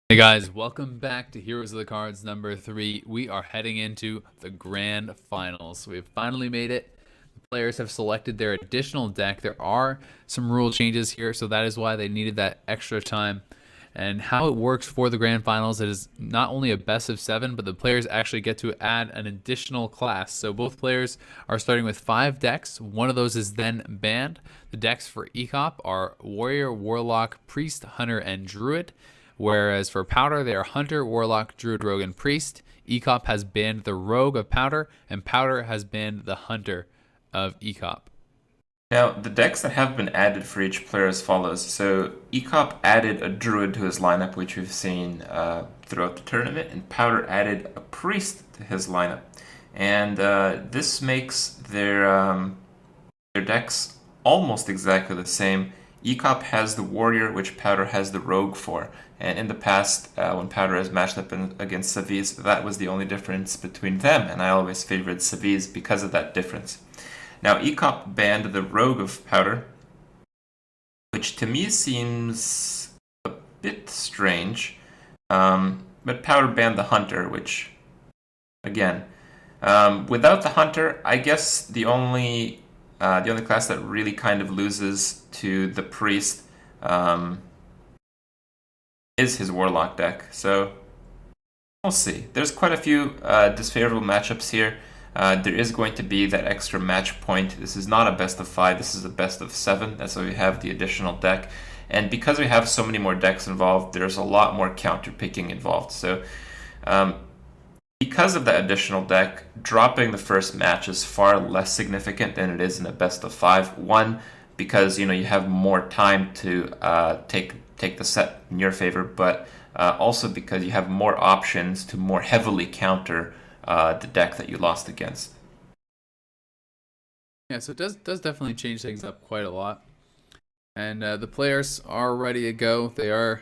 Hey guys, welcome back to Heroes of the Cards number 3. We are heading into the grand finals. We've finally made it. The players have selected their additional deck. There are some rule changes here, so that is why they needed that extra time. And how it works for the grand finals, it is not only a best of 7, but the players actually get to add an additional class. So both players are starting with 5 decks. One of those is then banned. The decks for Ek0p are Warrior, Warlock, Priest, Hunter, and Druid. Whereas for Powder, they are Hunter, Warlock, Druid, Rogue, and Priest. Ek0p has banned the Rogue of Powder, and Powder has banned the Hunter of Ek0p. Now, the decks that have been added for each player as follows. So, Ek0p added a Druid to his lineup, which we've seen throughout the tournament, and Powder added a Priest to his lineup. And this makes their decks almost exactly the same. Ek0p has the Warrior, which Powder has the Rogue for. And in the past, when Powder has matched up against Saviz, that was the only difference between them, and I always favored Saviz because of that difference. Now, Ek0p banned the Rogue of Powder, which to me seems a bit strange, but Powder banned the Hunter, which, again, without the Hunter, I guess the only class that really kind of loses to the Priest is his Warlock deck. So we'll see. There's quite a few disfavorable matchups here. There is going to be that extra match point. This is not a best of 5. This is a best of 7. That's why we have the additional deck. And because we have so many more decks involved, there's a lot more counter picking involved. So because of that additional deck, dropping the first match is far less significant than it is in a best of 5. One, because you have more time to take the set in your favor, but also because you have more options to more heavily counter the deck that you lost against. Yeah, so it does definitely change things up quite a lot. And the players are ready to go. They are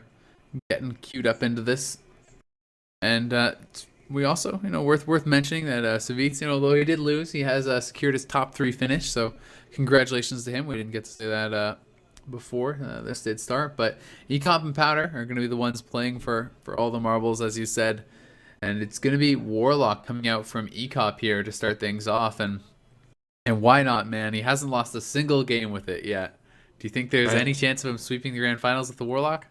getting queued up into this. And we also, worth mentioning that Saviz, although he did lose, he has secured his top 3 finish. So congratulations to him. We didn't get to say that before this did start, but Ek0p and Powder are going to be the ones playing for all the marbles, as you said, and it's going to be Warlock coming out from Ek0p here to start things off, and why not, man? He hasn't lost a single game with it yet. Do you think there's any chance of him sweeping the grand finals with the Warlock?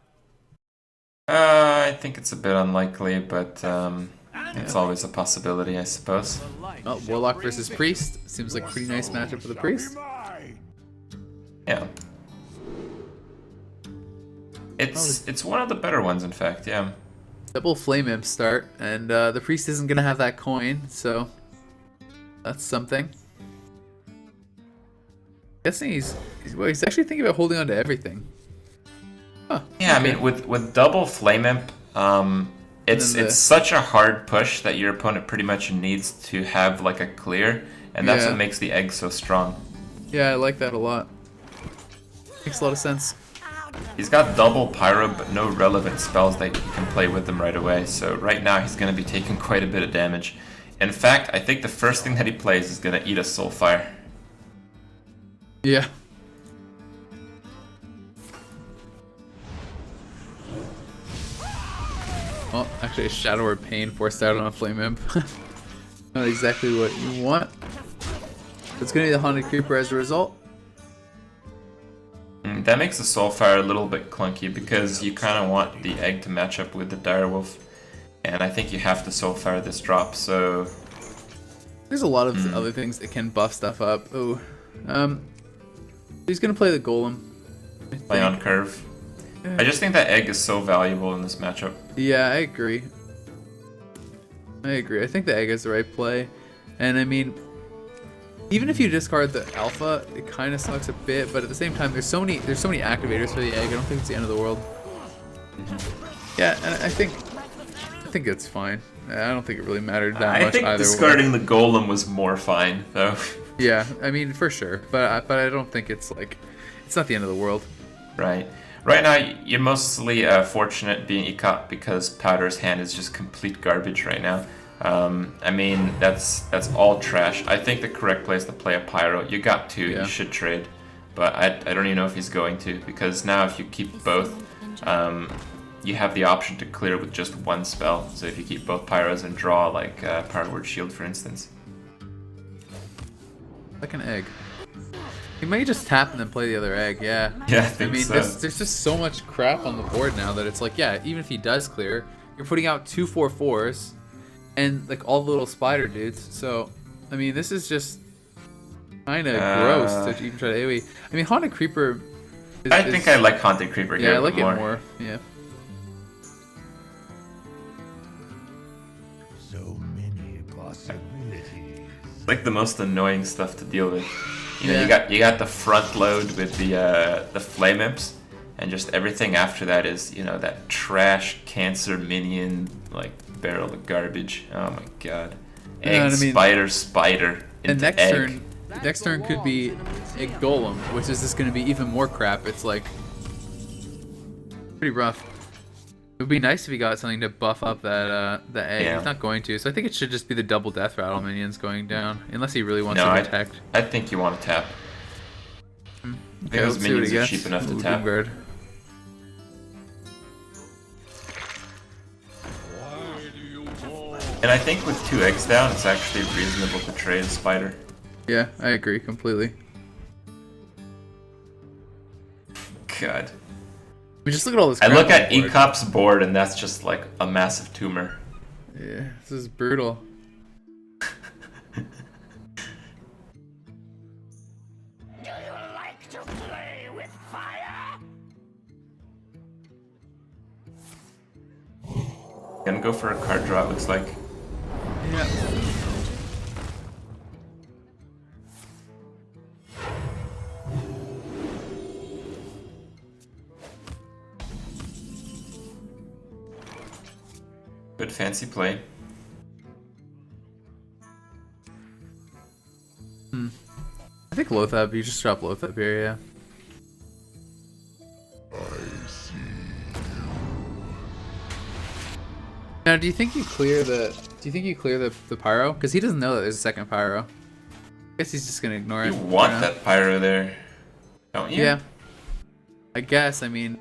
I think it's a bit unlikely, but it's always a possibility, I suppose. Well, Warlock versus Priest seems like a pretty nice matchup for the Priest. Yeah. It's one of the better ones, in fact, yeah. Double Flame Imp start, and the Priest isn't going to have that coin, so that's something. Guessing he's actually thinking about holding on to everything. Huh, yeah, okay. I mean, with double Flame Imp, it's such a hard push that your opponent pretty much needs to have like a clear, and that's what makes the egg so strong. Yeah, I like that a lot. Makes a lot of sense. He's got double Pyro, but no relevant spells that you can play with him right away, so right now he's going to be taking quite a bit of damage. In fact, I think the first thing that he plays is going to eat a Soulfire. Yeah. Well, actually a Shadow or Pain forced out on a Flame Imp. Not exactly what you want. It's going to be the Haunted Creeper as a result. That makes the Soulfire a little bit clunky because you kind of want the egg to match up with the Direwolf, and I think you have to Soulfire this drop, so... There's a lot of other things that can buff stuff up. Oh, he's going to play the Golem. Play on curve. I just think that egg is so valuable in this matchup. Yeah, I agree. I think the egg is the right play, and I mean... Even if you discard the alpha, it kind of sucks a bit, but at the same time, there's so many activators for the egg. I don't think it's the end of the world. Yeah, and I think it's fine. I don't think it really mattered that much either way. I think discarding the golem was more fine, though. Yeah, I mean for sure, but I don't think it's not the end of the world. Right. Right now, you're mostly fortunate being Ek0p because Powder's hand is just complete garbage right now. I mean, that's all trash. I think the correct play is to play a Pyro. You got to, you should trade. But I don't even know if he's going to, because now if you keep both, you have the option to clear with just one spell. So if you keep both Pyros and draw, like Power Word Shield, for instance. Like an egg. He may just tap and then play the other egg, yeah. Yeah, I think so. There's just so much crap on the board now that it's like, yeah, even if he does clear, you're putting out 2 4/4s and like all the little spider dudes. So, I mean, this is just kind of gross to even try to AoE. I mean, Haunted Creeper I think I like Haunted Creeper here. Yeah, I like it more. Yeah. So many possibilities. It's like the most annoying stuff to deal with. You know, Yeah. you got the front load with the flame imps, and just everything after that is, you know, that trash cancer minion like barrel of garbage. Oh my god. Egg, Yeah, and I mean- spider And into next egg. turn could be a golem, which is just going to be even more crap. It's like pretty rough. It would be nice if he got something to buff up that the egg. Yeah. He's not going to, so I think it should just be the double death rattle minions going down, unless he really wants No, to I protect. think you want to tap. I think Okay, those let's see what minions he are gets. cheap enough to Ooh, tap. Doomguard. And I think with 2 eggs down, it's actually reasonable to trade a spider. Yeah, I agree completely. God. I mean, just look at all this. I crap look on at the board. Ek0p's board, and that's just like a massive tumor. Yeah, this is brutal. Do you like to play with fire? Gonna go for a card draw, it looks like. Yeah. Good fancy play. I think Lothab. You just drop Lothab here, yeah. Now, do you think you clear the? Do you think you clear the pyro? Because he doesn't know that there's a second pyro. I guess he's just gonna ignore it. You want for now. that pyro there, don't you? Yeah. I guess. I mean,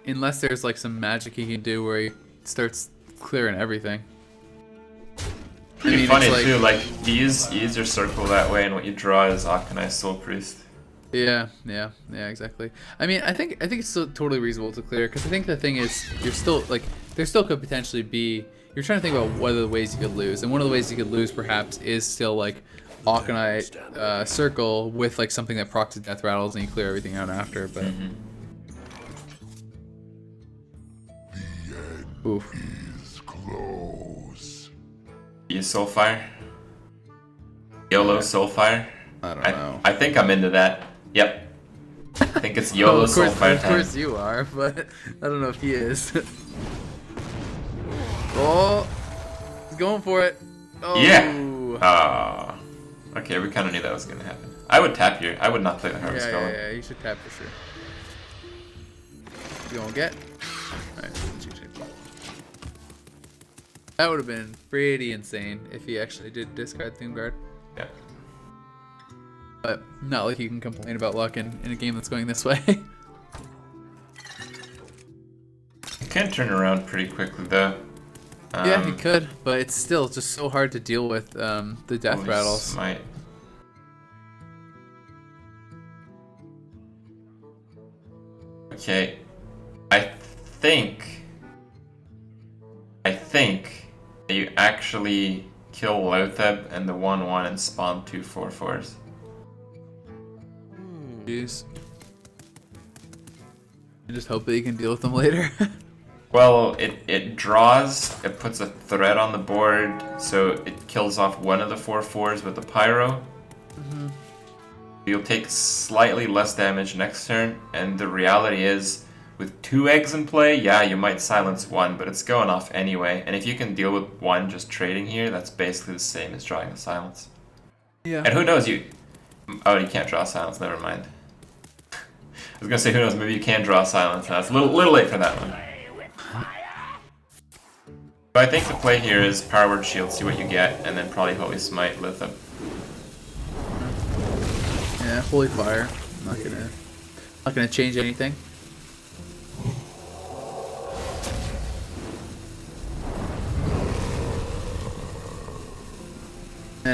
unless there's like some magic he can do where he starts clearing everything. Pretty I mean, funny it's like- too, like you use your circle that way, and what you draw is Akanai Soul Priest. Yeah, exactly. I mean, I think it's still totally reasonable to clear because I think the thing is you're still like there still could potentially be. You're trying to think about what are the ways you could lose, and one of the ways you could lose perhaps is still like Akanai circle with like something that procs death rattles and you clear everything out after. But oof. Is close. Use Soulfire. YOLO Soulfire. I don't know. I think I'm into that. Yep. I think it's YOLO of course, Soulfire of time. course you are, but I don't know if he is. Oh, he's going for it. Oh. Yeah. Ah. Okay, we kind of knew that was gonna happen. I would tap here. I would not play the Harvest Golem. Yeah, you should tap for sure. You gonna get? Alright, GG. That would have been pretty insane if he actually did discard Doomguard. Yeah. But not like you can complain about luck in a game that's going this way. You can turn around pretty quickly though. Yeah, he could, but it's still just so hard to deal with the death Holy rattles. Smite. Okay, I think that you actually kill Lotheb and the 1/1 and spawn 2 4/4s. Jeez. And just hope that you can deal with them later. Well, it draws, it puts a threat on the board, so it kills off one of the 4/4s with the pyro. You'll take slightly less damage next turn, and the reality is, with 2 eggs in play, yeah, you might silence one, but it's going off anyway. And if you can deal with one just trading here, that's basically the same as drawing a silence. Yeah. And who knows, you you can't draw a silence, never mind. I was gonna say, who knows, maybe you can draw a silence. It's a little late for that one. But I think the play here is Power Word Shield, see what you get, and then probably Holy Smite with them. Yeah, Holy Fire. Not gonna change anything.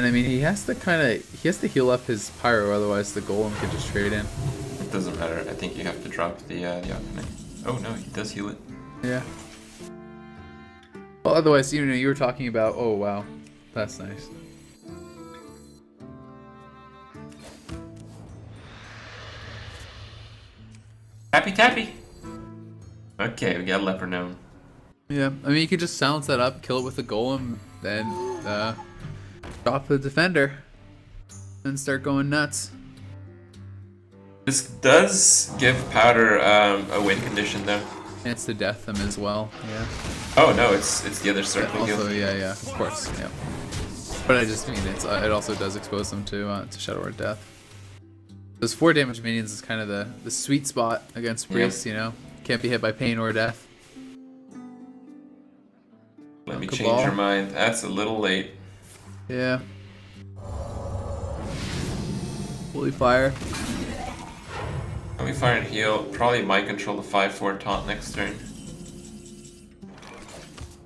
And I mean, he has to heal up his pyro, otherwise the golem could just trade in. It doesn't matter. I think you have to drop the Alchemy. Oh no, he does heal it. Yeah. Well, otherwise, you know, you were talking about. Oh wow, that's nice. Happy tappy. Okay, we got Leper Gnome. Yeah, I mean, you could just silence that up, kill it with the golem, then drop the defender, and start going nuts. This does give Powder a win condition though. And it's to death them as well. Yeah. Oh no, it's the other circle Also, heal. yeah, of course, yeah. But I just mean it also does expose them to Shadow Word Death. Those 4 damage minions is kind of the sweet spot against priests. You know, can't be hit by pain or death. Let me Cabal. change your mind. That's a little late. Yeah. Holy fire. Let me fire and heal. Probably might control the 5/4 taunt next turn.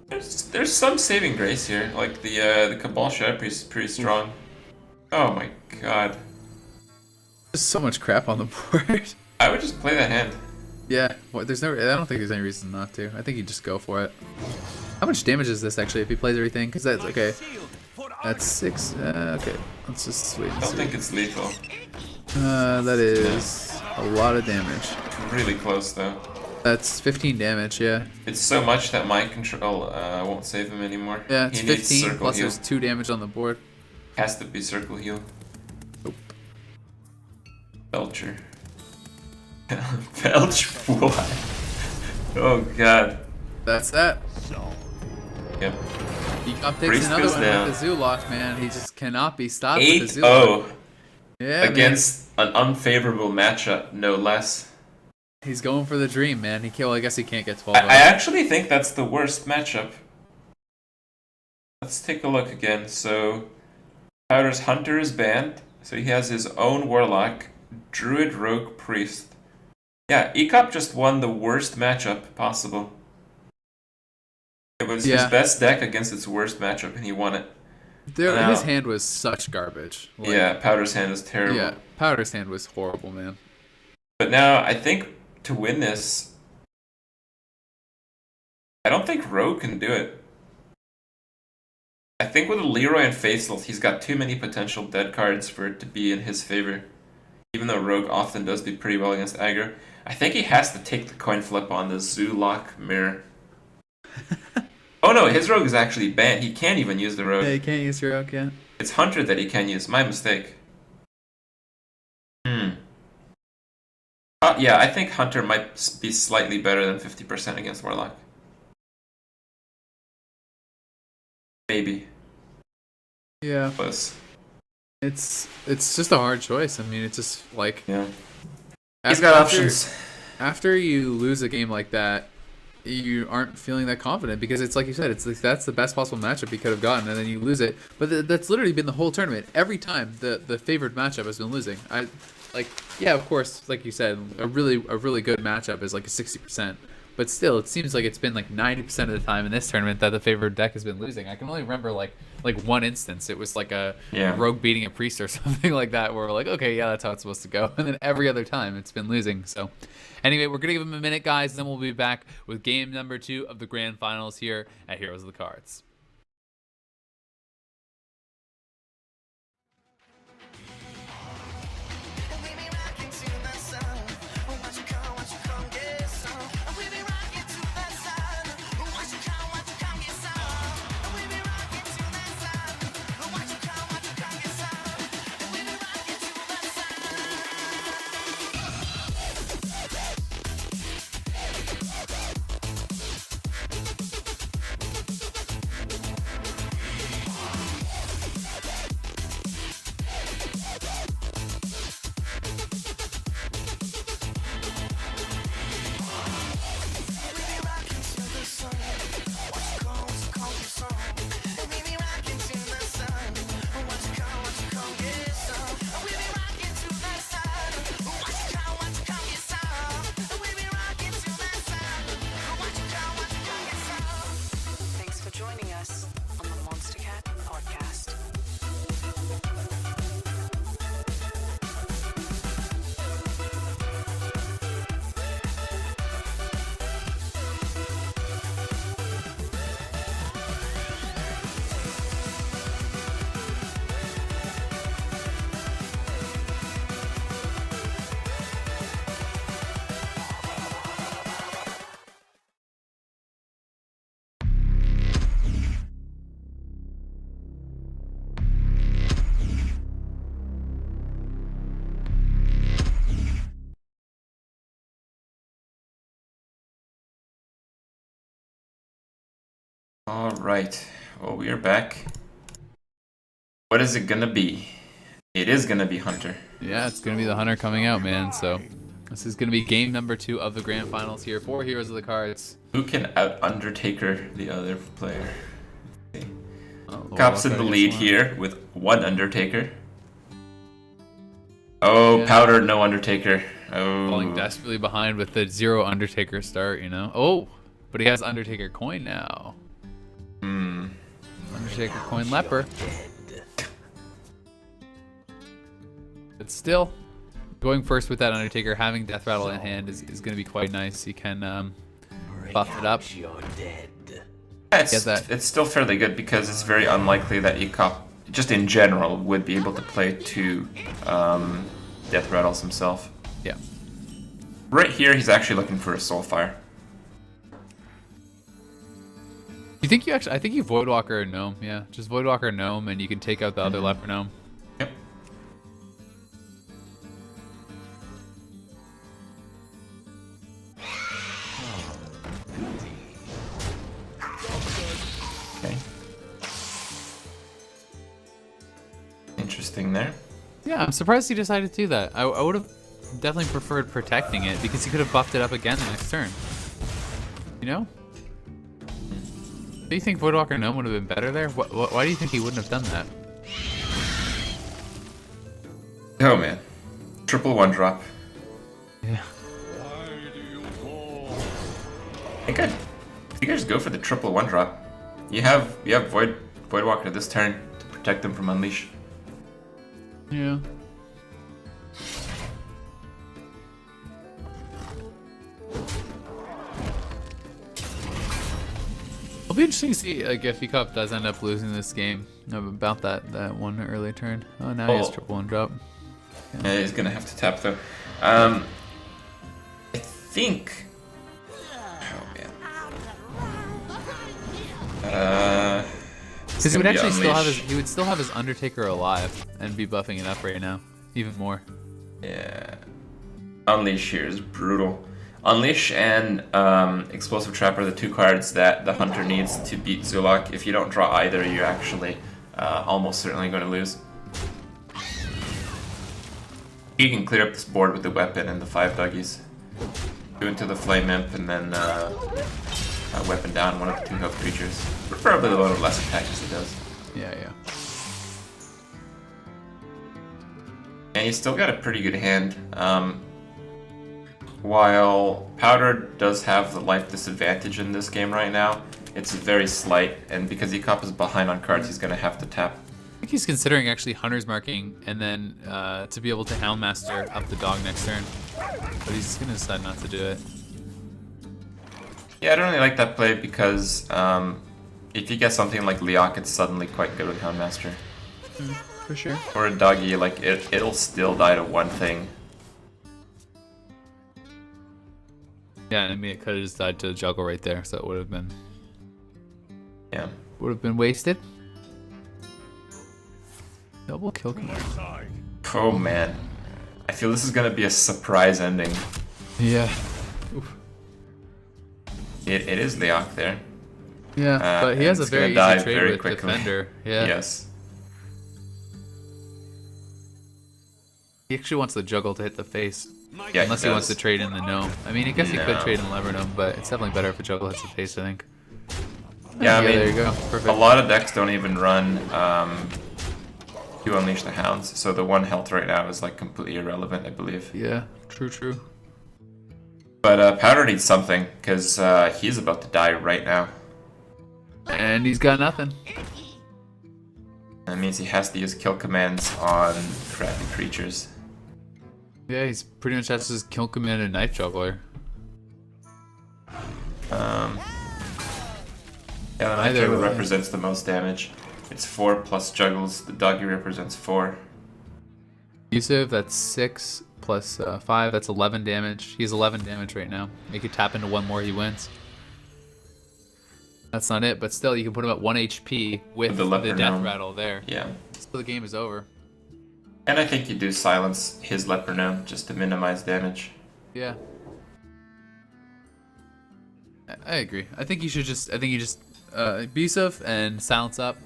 There's some saving grace here. Like the Cabal Shadow Priest is pretty strong. Oh my god. There's so much crap on the board. I would just play that hand. Yeah. Well, I don't think there's any reason not to. I think you just go for it. How much damage is this actually if he plays everything? Because that's okay. That's 6. Okay. Let's just wait I and don't see. think it's lethal. That is a lot of damage. Really close though. That's 15 damage, yeah. It's so much that my control won't save him anymore. Yeah, it's He needs 15, circle plus heal. there's 2 damage on the board. Has to be circle heal. Nope. Belcher. Belch? What? Oh god. That's that. Yep. Ek0p takes Priest another goes one down. with the Zulok, man. He just cannot be stopped with the Zulok. 8-0 Yeah, against an unfavorable matchup, no less. man. He's going for the dream, man. I guess he can't get 12. I actually think that's the worst matchup. Let's take a look again. So, Powder's Hunter is banned, so he has his own Warlock, Druid, Rogue, Priest. Yeah, Ek0p just won the worst matchup possible. It was his best deck against its worst matchup, and he won it. Now- His hand was such garbage. Like, Yeah, Powder's hand is terrible. Yeah, Powder's hand was horrible, man. But now, I think to win this, I don't think Rogue can do it. I think with Leroy and Faithful, he's got too many potential dead cards for it to be in his favor. Even though Rogue often does do pretty well against aggro. I think he has to take the coin flip on the Zulok mirror. Oh no, his Rogue is actually banned. He can't even use the Rogue. Yeah, you can't use your Rogue yet. It's Hunter that he can use. My mistake. Yeah, I think Hunter might be slightly better than 50% against Warlock. Maybe. Yeah, Close. it's just a hard choice. I mean, it's just like Yeah. He's got options. After you lose a game like that, you aren't feeling that confident because it's like you said, it's like that's the best possible matchup he could have gotten, and then you lose it. But that's literally been the whole tournament. Every time the favored matchup has been losing. Yeah, of course, like you said, a really good matchup is like a 60%. But still, it seems like it's been like 90% of the time in this tournament that the favored deck has been losing. I can only remember like one instance. It was like a rogue beating a priest or something like that, where we're like, okay, yeah, that's how it's supposed to go. And then every other time, it's been losing. So, anyway, we're gonna give him a minute, guys, and then we'll be back with game number 2 of the grand finals here at Heroes of the Cards. Thanks for joining us on the Monster Cat podcast. All right. Well, we are back. What is it gonna be? It is gonna be Hunter. Yeah, it's gonna be the Hunter coming out, man. So this is gonna be game number 2 of the grand finals here. 4 heroes of the cards. Who can out Undertaker the other player? Oh, Cop's in the lead here with 1 Undertaker. Oh, Yeah. Powder, no Undertaker. Falling Oh, desperately behind with the 0 Undertaker start, you know. Oh, but he has Undertaker coin now. Undertaker coin leper. But still, going first with that Undertaker, having Death Rattle in hand is going to be quite nice. You can buff it up. it's, Get that. it's still fairly good because it's very unlikely that Ek0p, just in general, would be able to play 2 Death Rattles himself. Yeah. Right here, he's actually looking for a Soulfire. You think you actually? I think you Voidwalker or Gnome. Yeah, just Voidwalker Gnome, and you can take out the other Leper Gnome. Yep. Okay. Interesting there. Yeah, I'm surprised he decided to do that. I would have definitely preferred protecting it because he could have buffed it up again the next turn. You know? Do you think Voidwalker Gnome would have been better there? Why do you think he wouldn't have done that? Oh man. Triple 1-drop. Yeah. I think you guys go for the triple 1-drop. You have Voidwalker this turn to protect them from Unleash. Yeah. It'll be interesting to see like, if Ek0p does end up losing this game about that one early turn. Oh, now he has triple 1-drop. Yeah, he's gonna have to tap though. I think. Oh man. Because he would actually still have his Undertaker alive and be buffing it up right now, even more. Yeah. Unleash here is brutal. Unleash and Explosive Trap are the 2 cards that the Hunter needs to beat Zulok. If you don't draw either, you're actually almost certainly going to lose. You can clear up this board with the weapon and the 5 Duggies. Go into the Flame Imp and then weapon down one of the 2 health creatures. Preferably the one with less attack as it does. Yeah, yeah. And you still got a pretty good hand. While Powder does have the life disadvantage in this game right now, it's very slight, and because Ek0p is behind on cards, he's going to have to tap. I think he's considering actually Hunter's Marking and then to be able to Houndmaster up the dog next turn. But he's going to decide not to do it. Yeah, I don't really like that play because if you get something like Leok, it's suddenly quite good with Houndmaster. For sure. Or a doggy, like it'll still die to one thing. Yeah, I mean it could have just died to juggle right there, so it would have been Yeah. wasted. Double kill command. Oh man. I feel this is gonna be a surprise ending. Yeah. It is Leok there. Yeah, but he and has a it's gonna very die easy trade very with quickly. Defender. Yeah. Yes. He actually wants the juggle to hit the face. Yeah, Unless he wants to does. trade in the gnome. I mean, I guess he could No. trade in Lever Gnome, but it's definitely better if a juggle hits the face, I think. Yeah, I mean, there you go. Perfect. a lot of decks don't even run to Unleash the Hounds, so the 1 health right now is like completely irrelevant, I believe. Yeah, true. But Powder needs something, because he's about to die right now. And he's got nothing. That means he has to use kill commands on crappy creatures. Yeah, he's pretty much has his kill command and knife juggler. Yeah, the Either knife juggler way. represents the most damage. It's 4 plus juggles. The doggy represents 4. Yusuf, that's 6 plus 5, that's 11 damage. He has 11 damage right now. He could tap into 1 more, he wins. That's not it, but still, you can put him at 1 HP with the Leper death Gnome. rattle there. Yeah. So the game is over. And I think you do silence his Leper Gnome just to minimize damage. Yeah. I agree. I think you just abusive and silence up,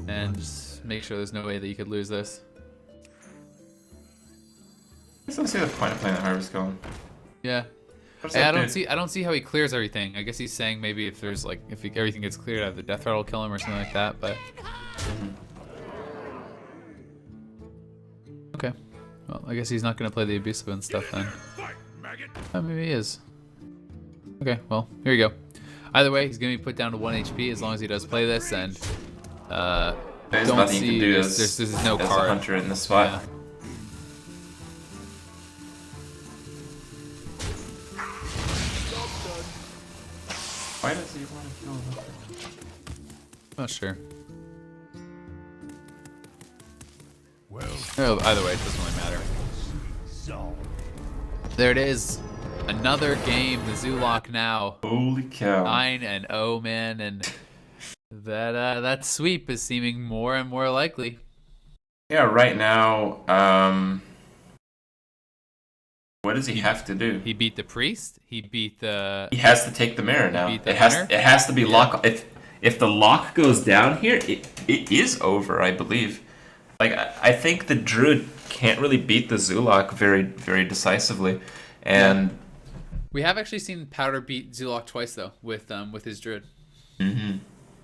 and just make sure there's no way that you could lose this. I still see the point of playing the Hearthstone. Yeah. Hey, I don't see how he clears everything. I guess he's saying maybe if there's like everything gets cleared out, the death threat will kill him or something like that. But okay, well I guess he's not gonna play the abusive and stuff then. Oh, maybe he is. Okay, well here you go. Either way, he's gonna be put down to 1 HP as long as he does play this, and There's don't nothing you see can do there's no as card. a hunter in this spot. Yeah. Why does he want to kill him? Not sure. Well, either way, it doesn't really matter. There it is. Another game. The Zulok now Holy cow. 9-0, man, and that sweep is seeming more and more likely. Yeah, right now, what does he have to do? He beat the priest. He beat the. He has to take the mirror now. beat the It winner? has to be lock. If the lock goes down here, it is over, I believe. Like I think the druid can't really beat the Zulok very very decisively, and We have actually seen Powder beat Zulok twice though with his druid. mm-hmm.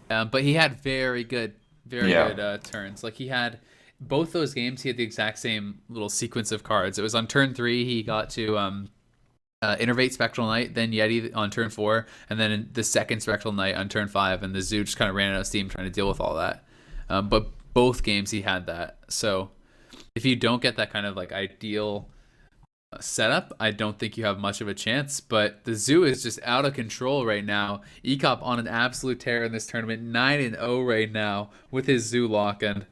But he had very good turns. Like he had both those games. He had the exact same little sequence of cards. It was on turn 3 he got to Innervate Spectral Knight, then Yeti on turn 4, and then the second Spectral Knight on turn 5. And the Zoo just kind of ran out of steam trying to deal with all that. But both games he had that. So if you don't get that kind of like ideal setup, I don't think you have much of a chance. But the Zoo is just out of control right now. Ek0p on an absolute tear in this tournament, 9-0 right now with his Zoo lock, and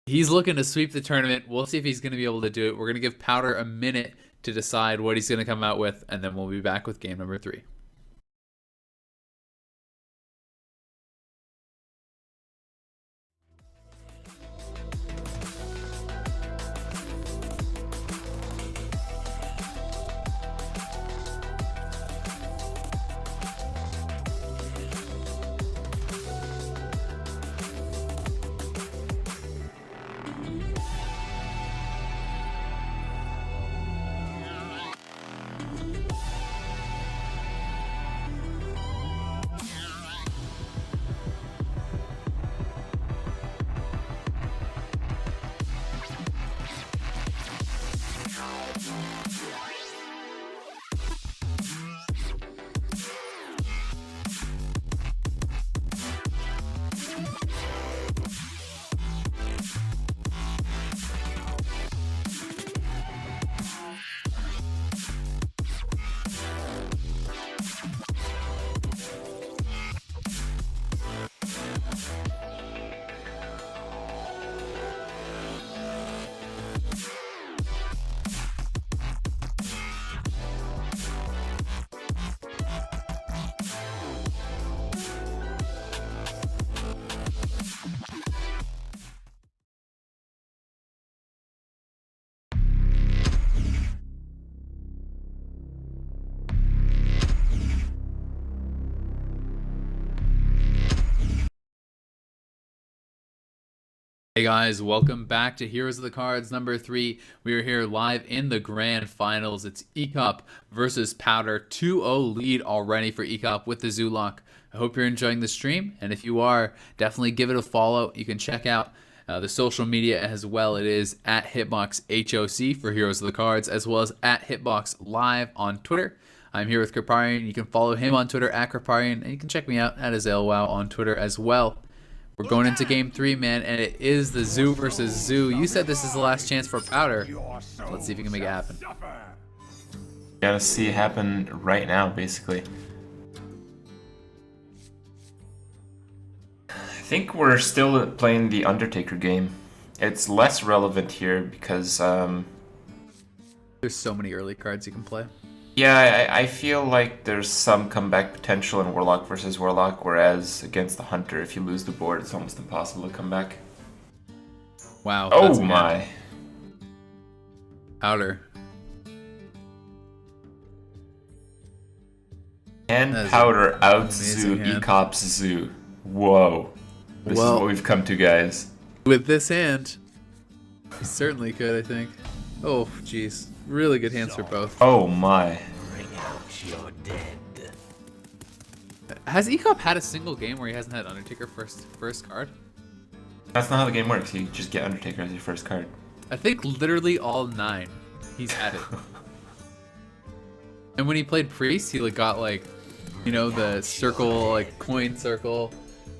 he's looking to sweep the tournament. We'll see if he's going to be able to do it. We're going to give Powder a minute to decide what he's going to come out with, and then we'll be back with game number 3. Hey guys, welcome back to Heroes of the Cards number 3. We are here live in the grand finals. It's Ek0p versus Powder. 2-0 lead already for Ek0p with the Zulok. I hope you're enjoying the stream, and if you are, definitely give it a follow. You can check out the social media as well. It is at HitboxHOC for Heroes of the Cards, as well as at Hitbox Live on Twitter. I'm here with Kriparian. You can follow him on Twitter at Kriparian, and you can check me out at AzelWow on Twitter as well. We're going into game 3, man, and it is the Zoo versus Zoo. You said this is the last chance for Powder. Let's see if you can make it happen. Gotta see it happen right now, basically. I think we're still playing the Undertaker game. It's less relevant here because, There's so many early cards you can play. yeah, I feel like there's some comeback potential in Warlock versus Warlock, whereas against the Hunter, if you lose the board, it's almost impossible to come back. Wow. Oh that's my. mad. Powder. Hand That is powder out amazing zoo hand. Ek0p's zoo. Whoa. This is Well- what we've come to, guys. With this hand, he certainly could, I think. Oh, jeez. Really good hands for both. Oh my. Bring out your dead. Has Ek0p had a single game where he hasn't had Undertaker first card? That's not how the game works. You just get Undertaker as your first card. I think literally all 9 he's had it. And when he played Priest, he like got like, you know, the circle, like coin circle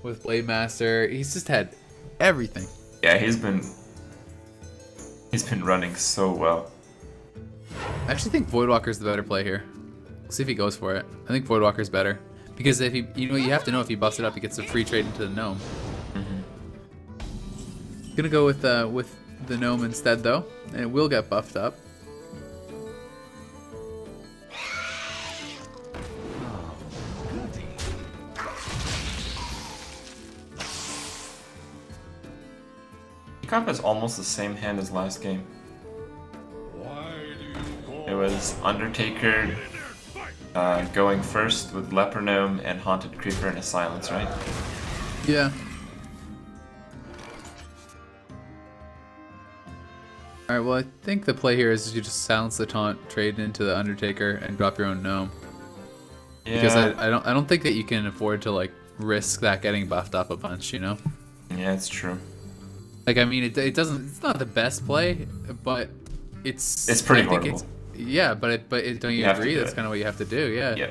with Blade Master. He's just had everything. Yeah, he's been running so well. I actually think Voidwalker's the better play here. We'll see if he goes for it. I think Voidwalker's better. Because if he, you know, you have to know if he buffs it up, he gets a free trade into the gnome. Gonna go with the gnome instead though, and it will get buffed up. Ek0p has almost the same hand as last game. It was Undertaker going first with Leper Gnome and Haunted Creeper and a Silence, right? Yeah. Alright, well I think the play here is you just silence the taunt, trade into the Undertaker, and drop your own gnome. Yeah. Because I don't think that you can afford to like risk that getting buffed up a bunch, you know? Yeah, it's true. Like I mean it doesn't, it's not the best play, but it's pretty I think horrible. Yeah, but don't you have to agree do that's it. kind of what you have to do, yeah. Yeah.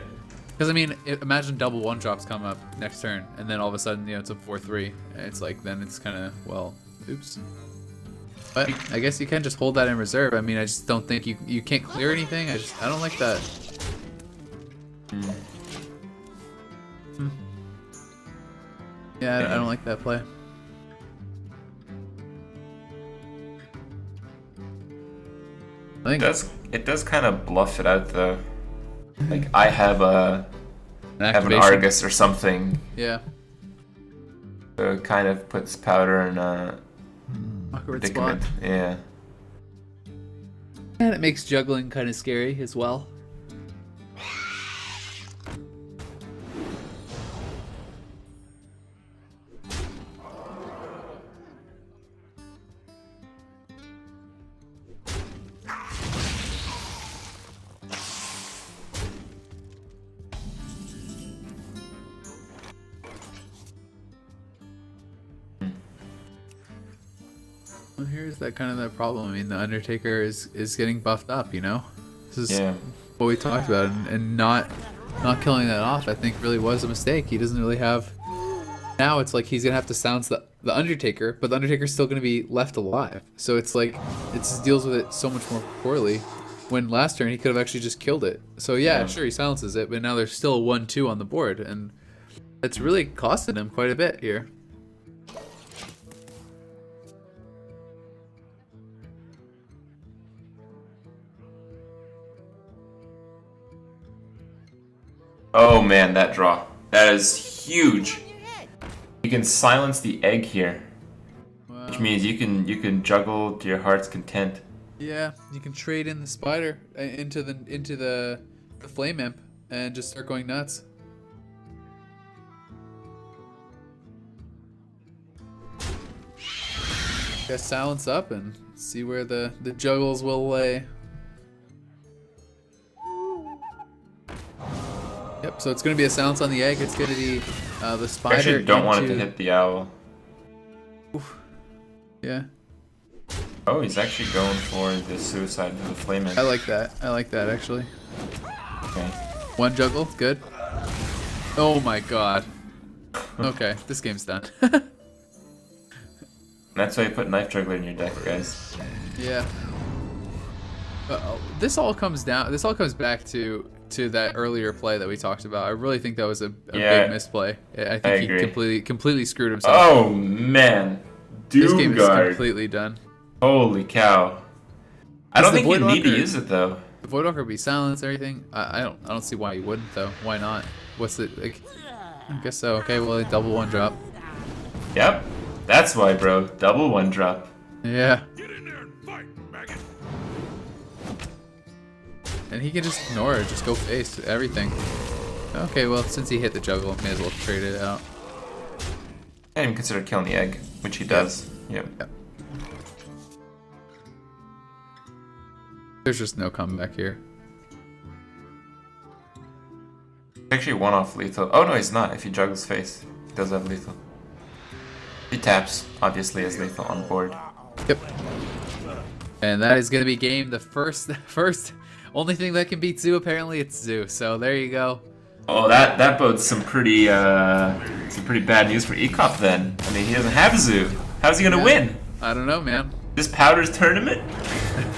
Because I mean, imagine double 1-drops come up next turn, and then all of a sudden, you know, it's a 4-3. It's like then it's kind of, well, oops. But I guess you can just hold that in reserve. I mean, I just don't think you can't clear anything. I don't like that. Yeah, I don't like that play. I think It does kind of bluff it out though. Like I have an activation. Argus or something, Yeah. so it kind of puts Powder in a Awkward spot. predicament. Yeah. And it makes juggling kind of scary as well. Well, here's that kind of the problem. I mean, the Undertaker is getting buffed up, you know? This is Yeah. what we talked about, and not killing that off, I think, really was a mistake. He doesn't really have. Now it's like he's gonna have to silence the Undertaker, but the Undertaker's still gonna be left alive. So it's like it just deals with it so much more poorly. When last turn he could have actually just killed it. So yeah, sure he silences it, but now there's still a 1-2 on the board, and it's really costing him quite a bit here. Oh man, that draw. That is huge. You can silence the egg here, which means you can juggle to your heart's content. Yeah, you can trade in the spider into the flame imp and just start going nuts. Guess silence up and see where the juggles will lay. Yep, so it's gonna be a silence on the egg. It's gonna be the I spider. actually don't want it to into- hit the owl. Yeah, Oh, he's actually going for the suicide to the flame I like that. I like that actually. Okay. One juggle, good. Oh my god. Okay, this game's done. That's why you put Knife Juggler in your deck, guys. Yeah. This all comes back to that earlier play that we talked about. I really think that was a Yeah, big misplay. I think I he agree. completely screwed himself. Oh man, This game is Doomguard. completely done. Holy cow! I don't the think you need to Voidwalker- use it though. The Voidwalker would be silenced, everything. I don't see why you wouldn't though. Why not? What's it like? I guess so. Okay, well, a double 1-drop. Yep, that's why, bro. Double 1-drop. Yeah. Get in there and fight, maggot. And he can just ignore it, just go face everything. Okay, well, since he hit the juggle, may as well trade it out. I didn't even consider killing the egg, which he does. Yep. Yep. There's just no comeback here. Actually, one off lethal. Oh no, he's not. If he juggles face, he does have lethal. He taps, obviously, as lethal on board. Yep. And that is going to be game. The first only thing that can beat Zoo, apparently, it's Zoo. So there you go. Oh, that bodes some pretty bad news for Ek0p then. I mean, he doesn't have Zoo. How's he gonna win? I don't know, man. This Powder's tournament?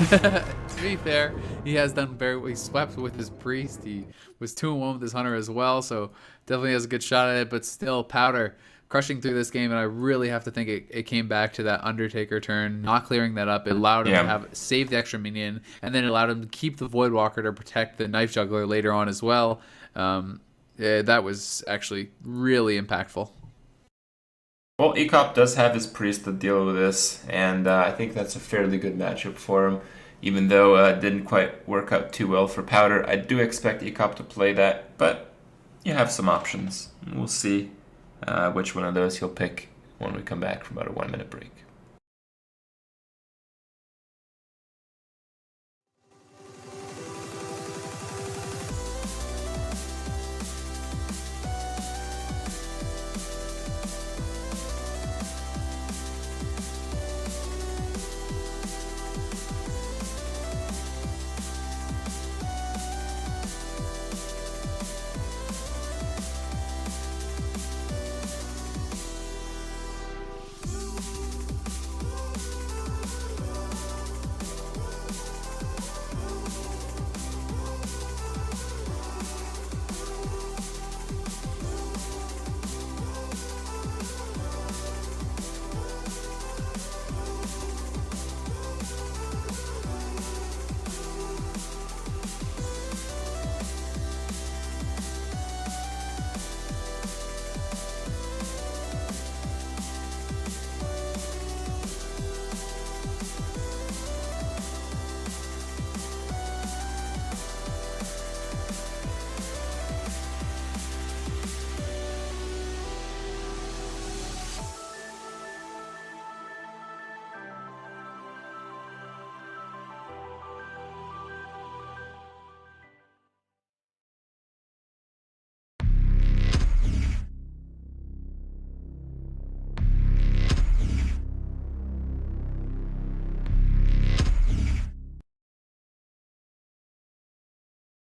To be fair, he has done very well. He swept with his priest. He was 2-1 with his hunter as well, so definitely has a good shot at it. But still, Powder crushing through this game, and I really have to think it came back to that Undertaker turn, not clearing that up. It allowed him to have save the extra minion, and then it allowed him to keep the Voidwalker to protect the Knife Juggler later on as well. That was actually really impactful. Well, Ek0p does have his priest to deal with this, and I think that's a fairly good matchup for him. Even though it didn't quite work out too well for Powder, I do expect Ek0p to play that, but you have some options. We'll see which one of those he'll pick when we come back from about a 1-minute break.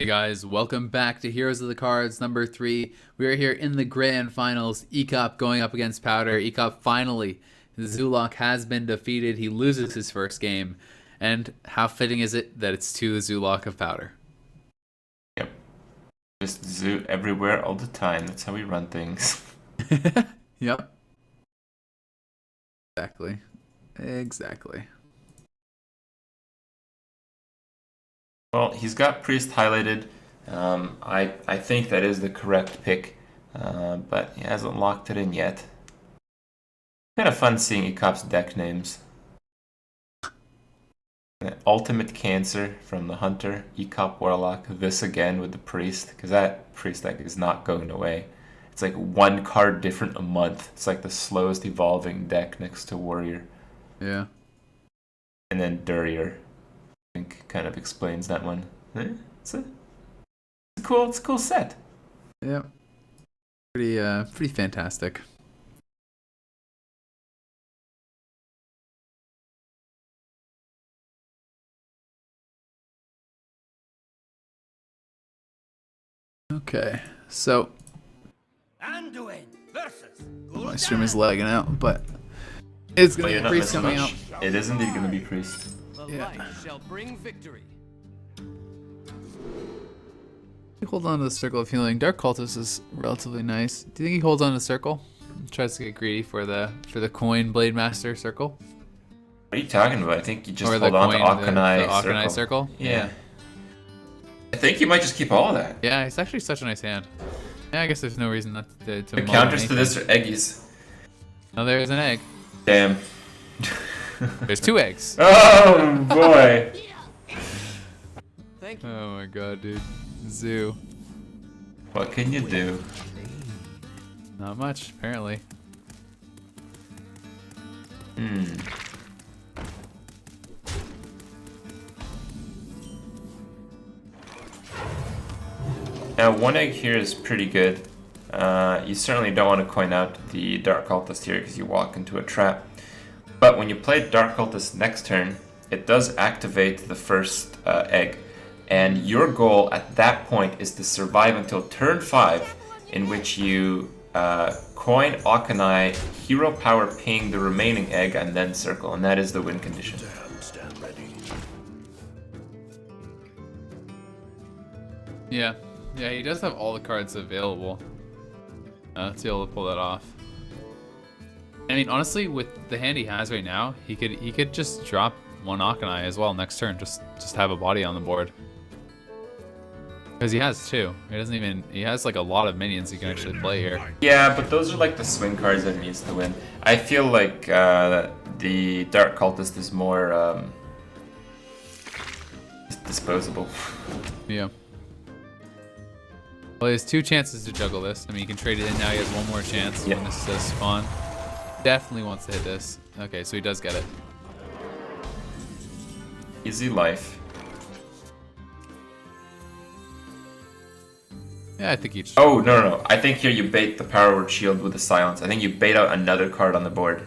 Hey guys, welcome back to Heroes of the Cards number 3. We are here in the grand finals. Ek0p going up against Powder. Ek0p finally, the Zoolock has been defeated. He loses his first game. And how fitting is it that it's to the Zoolock of Powder? Yep. Just Zoo everywhere all the time. That's how we run things. Yep. Exactly. Well, he's got Priest highlighted. I think that is the correct pick, but he hasn't locked it in yet. Kind of fun seeing Ek0p's deck names. Ultimate Cancer from the Hunter, Ek0p Warlock, this again with the Priest, because that Priest deck is not going away. It's like one card different a month. It's like the slowest evolving deck next to Warrior. Yeah. And then Durrier. I think kind of explains that one. It's a cool set. Yeah. Pretty fantastic. Okay, so Anduin versus my stream is lagging out, but it's gonna be Priest coming out. It is indeed gonna be Priest. Yeah. shall bring victory. Hold on to the Circle of Healing. Dark Cultist is relatively nice. Do you think he holds on to the Circle? Tries to get greedy for the coin Blade Master Circle. What are you talking about? I think you just Or hold the on to coin, the Akanai Akanai Circle. Yeah. I think you might just keep all of that. Yeah, it's actually such a nice hand. Yeah, I guess there's no reason not to The mull counters to anything. this are eggies. Oh, there's an egg. Damn. There's 2 eggs. Oh boy. Thank you. Oh my god, dude. Zoo. What can you do? Not much, apparently. Now, one egg here is pretty good. You certainly don't want to coin out the Dark Cultist here because you walk into a trap. But when you play Dark Cultist next turn, it does activate the first egg. And your goal at that point is to survive until turn 5, in which you coin Akanai, hero power ping the remaining egg, and then circle. And that is the win condition. Yeah. Yeah, he does have all the cards available to be able to pull that off. I mean, honestly, with the hand he has right now, he could just drop one Akanai as well next turn. Just have a body on the board. Because he has 2. He has like a lot of minions he can actually play here. Yeah, but those are like the swing cards that he needs to win. I feel like the Dark Cultist is more disposable. Yeah. Well, he has 2 chances to juggle this. I mean, he can trade it in now. He has 1 more chance when this says spawn. Definitely wants to hit this. Okay, so he does get it. Easy life. Yeah, I think he just... Oh, no. I think here you bait the Power Word Shield with the Silence. I think you bait out another card on the board.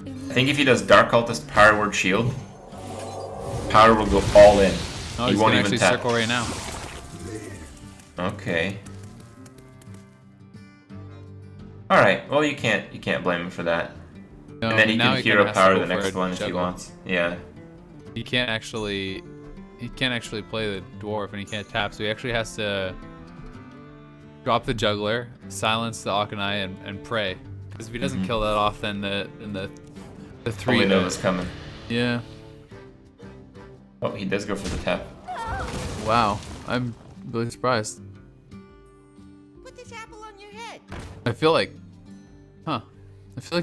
I think if he does Dark Cultist Power Word Shield, Power will go all in. Oh, he he's won't gonna even actually tap. circle right now. Okay. Alright, well you can't blame him for that. No, And then he now can hero has to power go the for next a one if he juggle. wants. Yeah. He can't actually play the dwarf, and he can't tap, so he actually has to drop the juggler, silence the Akanai, and pray. Because if he doesn't kill that off, then the 3 Only Nova's coming. Yeah. Oh, he does go for the tap. Wow, I'm really surprised. Put this apple on your head. I feel like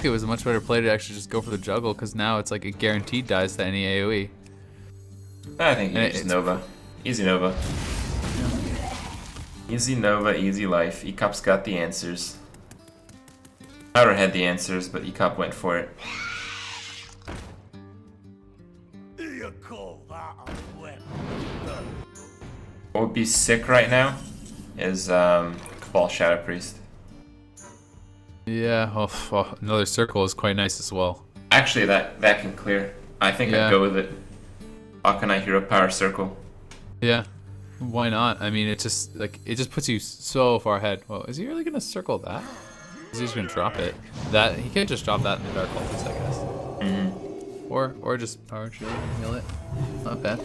it was a much better play to actually just go for the juggle, because now it's like it guaranteed dies to any AoE. I think And it's Nova. Easy Nova. Easy Nova, easy life. Ek0p's got the answers. Powder had the answers, but Ek0p went for it. You call that a weapon? What would be sick right now is Cabal Shadow Priest. Yeah, another circle is quite nice as well. Actually, that can clear. I think Yeah. I'd go with it. Akanai Hero Power Circle. Yeah, why not? I mean, it just puts you so far ahead. Well, is he really gonna circle that? Is he just gonna drop it? That he could just drop that in the Dark Cultist, I guess. Or just power shield and heal it. Not bad.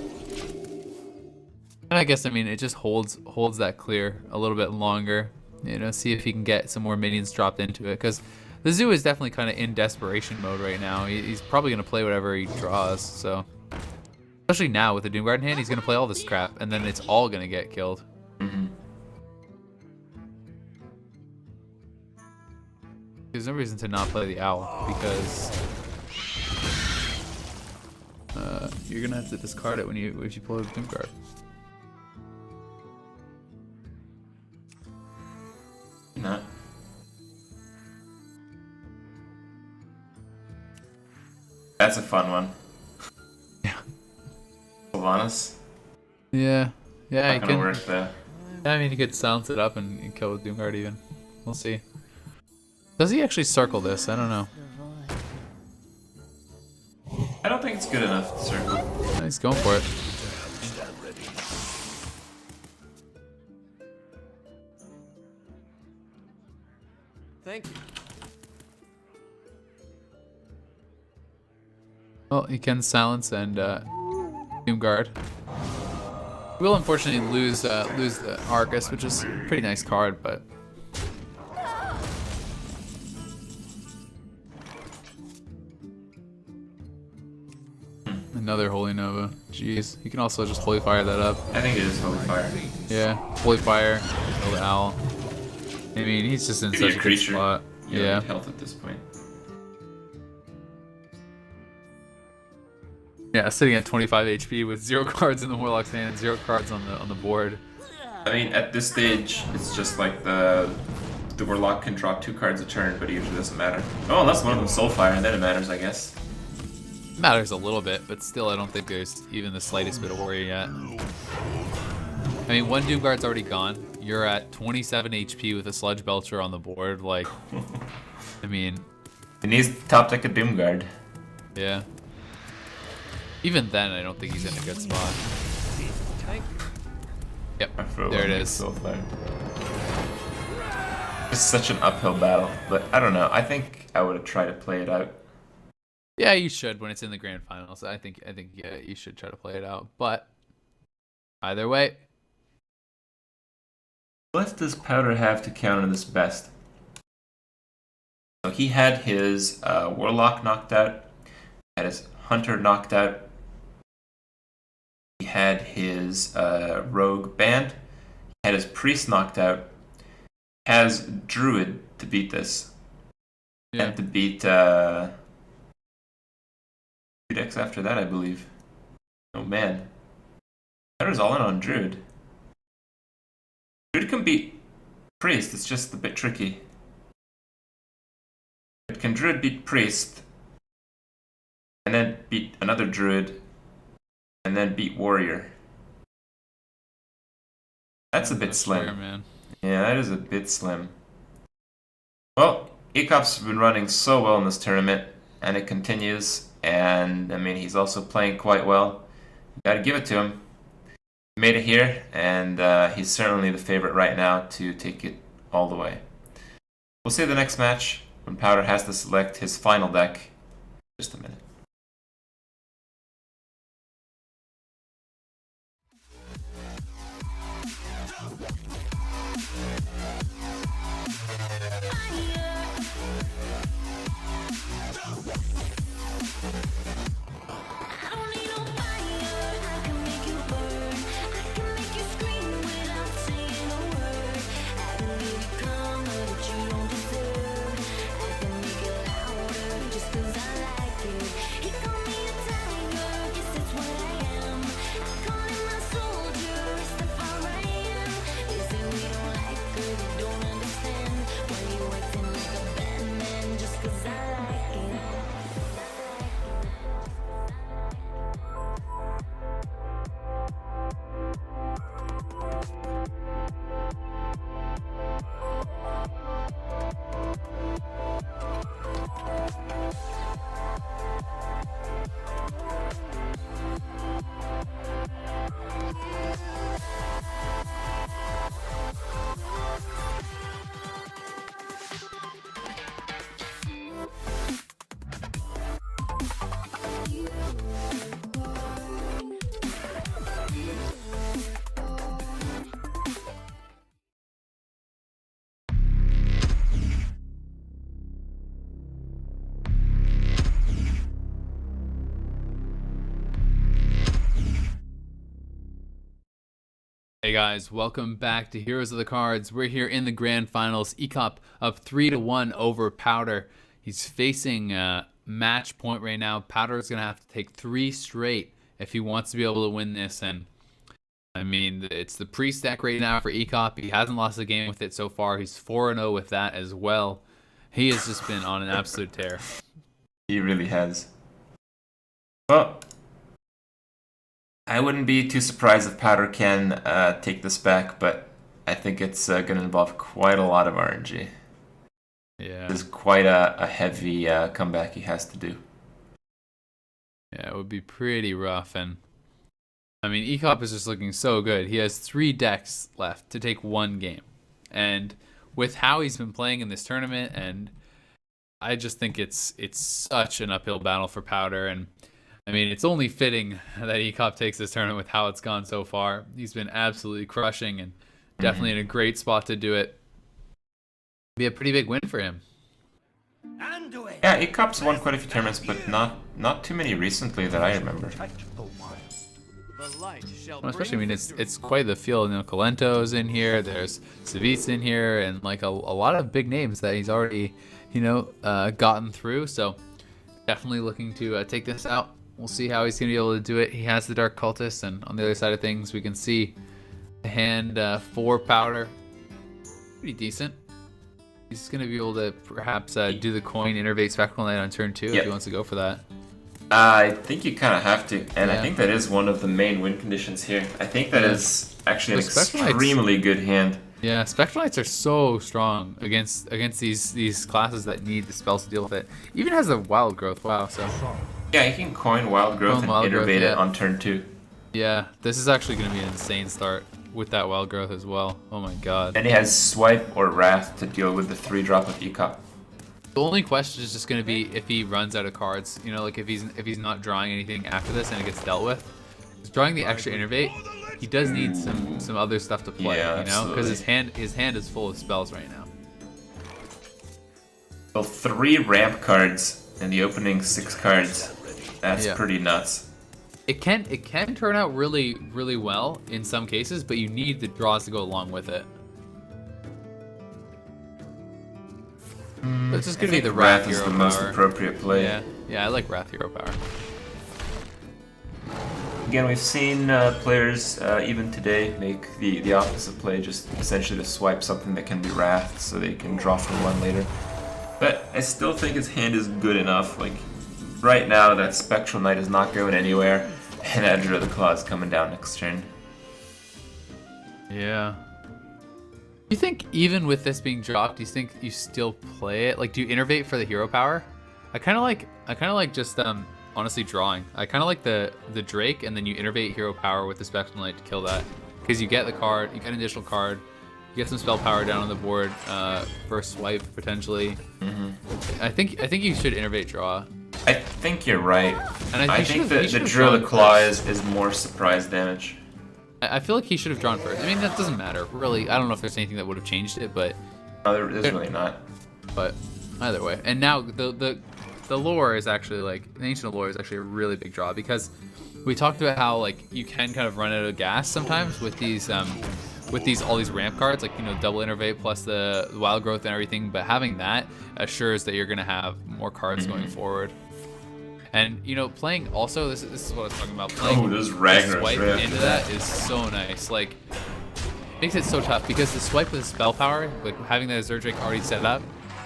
And I guess it just holds that clear a little bit longer. You know, see if he can get some more minions dropped into it, because the zoo is definitely kind of in desperation mode right now. He's probably gonna play whatever he draws. So, especially now with the Doomguard in hand, he's gonna play all this crap, and then it's all gonna get killed. There's no reason to not play the owl, because you're gonna have to discard it if you pull the Doomguard. Not. That's a fun one. Yeah. Sylvanas. Yeah, Not you gonna can. work though. I mean, you could silence it up and kill with Doomguard even. We'll see. Does he actually circle this? I don't know. I don't think it's good enough to circle. He's going for it. Thank you. Well, he can silence and Doomguard. We will unfortunately lose the Arcus, which is a pretty nice card, but another Holy Nova. Jeez, he can also just Holy Fire that up. I think it is Holy Fire. Yeah, Holy Fire, kill the Owl. I mean, he's just in Give me such a a good creature. spot. You don't Yeah. need health at this point. Yeah, sitting at 25 HP with 0 cards in the Warlock's hand and 0 cards on the board. I mean, at this stage, it's just like the Warlock can draw 2 cards a turn, but it usually doesn't matter. Oh, unless one of them Soulfire, and then it matters, I guess. Matters a little bit, but still, I don't think there's even the slightest bit of worry yet. I mean, one Doom Guard's already gone. You're at 27 HP with a Sludge Belcher on the board. Like, I mean, He needs to top deck a Doom Guard. yeah. Even then, I don't think he's in a good spot. Yep, there it is. Soulfire. It's such an uphill battle, but I don't know. I think I would have tried to play it out. Yeah, you should when it's in the grand finals. I think yeah, you should try to play it out. But either way, What does Powder have to counter this best? So he had his Warlock knocked out, had his Hunter knocked out, he had his Rogue banned, he had his Priest knocked out, has Druid to beat this, yeah. and to beat 2 decks after that, I believe. Oh man. Powder's all in on Druid. Druid can beat Priest, it's just a bit tricky. But can Druid beat Priest, and then beat another Druid, and then beat Warrior? That's a bit slim. Fair, man. Yeah, that is a bit slim. Well, Ek0p's been running so well in this tournament, and it continues. And I mean, he's also playing quite well. Gotta give it to him. He made it here, and he's certainly the favorite right now to take it all the way. We'll see the next match when Powder has to select his final deck. Just a minute. Hey guys, welcome back to Heroes of the Cards. We're here in the grand finals. Ek0p up 3-1 over Powder. He's facing match point right now. Powder is going to have to take 3 straight if he wants to be able to win this. And I mean, it's the Priest deck right now for Ek0p. He hasn't lost a game with it so far. He's 4-0 with that as well. He has just been on an absolute tear. He really has. Well, I wouldn't be too surprised if Powder can take this back, but I think it's going to involve quite a lot of RNG. Yeah. There's quite a heavy comeback he has to do. Yeah, it would be pretty rough. And I mean, Ek0p is just looking so good. He has 3 decks left to take 1 game. And with how he's been playing in this tournament, and I just think it's such an uphill battle for Powder. And I mean, it's only fitting that Ek0p takes this tournament with how it's gone so far. He's been absolutely crushing and definitely in a great spot to do it. Be a pretty big win for him. Yeah, Ek0p's won quite a few tournaments, but not too many recently that I remember. Well, especially, I mean, it's quite the field. You know, Kalento's in here. There's Savit's in here, and like a lot of big names that he's already, gotten through. So definitely looking to take this out. We'll see how he's going to be able to do it. He has the Dark Cultist, and on the other side of things, we can see hand 4 powder. Pretty decent. He's going to be able to perhaps do the coin innervate Spectral Knight on turn 2 if he wants to go for that. I think you kind of have to, and Yeah. I think that is one of the main win conditions here. I think that is actually an Spectral Knight's- extremely good hand. Yeah, Spectral Knights are so strong against these classes that need the spells to deal with it. Even has a Wild Growth. Wow, so Yeah, you can coin Wild Growth Coin and Wild Growth, innervate it yeah. on turn 2. yeah, this is actually going to be an insane start with that Wild Growth as well. Oh my god. And he has Swipe or Wrath to deal with the 3-drop of Ek0p. The only question is just going to be if he runs out of cards. You know, like if he's not drawing anything after this and it gets dealt with. Drawing the extra innervate, he does need some other stuff to play. Yeah, you know, because absolutely. his hand is full of spells right now. So 3 ramp cards in the opening 6 cards. That's Yeah. pretty nuts. It can turn out really well in some cases, but you need the draws to go along with it. It's just I gonna be think the Wrath is Hero the most power. appropriate play. Yeah, I like Wrath Hero power. Again, we've seen players even today make the opposite play, just essentially to swipe something that can be Wrath so they can draw from 1 later. But I still think his hand is good enough. Like, right now, that Spectral Knight is not going anywhere, and Edge of the Claw is coming down next turn. Yeah. Do you think even with this being dropped, do you think you still play it? Like, do you innervate for the hero power? I kind of like just honestly drawing. I kind of like the Drake, and then you innervate hero power with the Spectral Knight to kill that, because you get the card, you get an additional card, you get some spell power down on the board for a swipe potentially. I think you should innervate draw. I think you're right. And I he think should've- that he the should've Drill of the drawn Claw first. is more surprise damage. I feel like he should have drawn first. I mean, that doesn't matter really. I don't know if there's anything that would have changed it, but No, there's really not. either way. And now the lore is actually like the ancient lore is actually a really big draw, because we talked about how like you can kind of run out of gas sometimes with these all these ramp cards, like, you know, double innervate plus the wild growth and everything, but having that assures that you're gonna have more cards going forward. And, you know, playing also, this is what I was talking about, playing there's the Ragnar's swipe Rift, into yeah. that is so nice. Like, makes it so tough, because the swipe with the spell power, like having that Azure Drake already set up,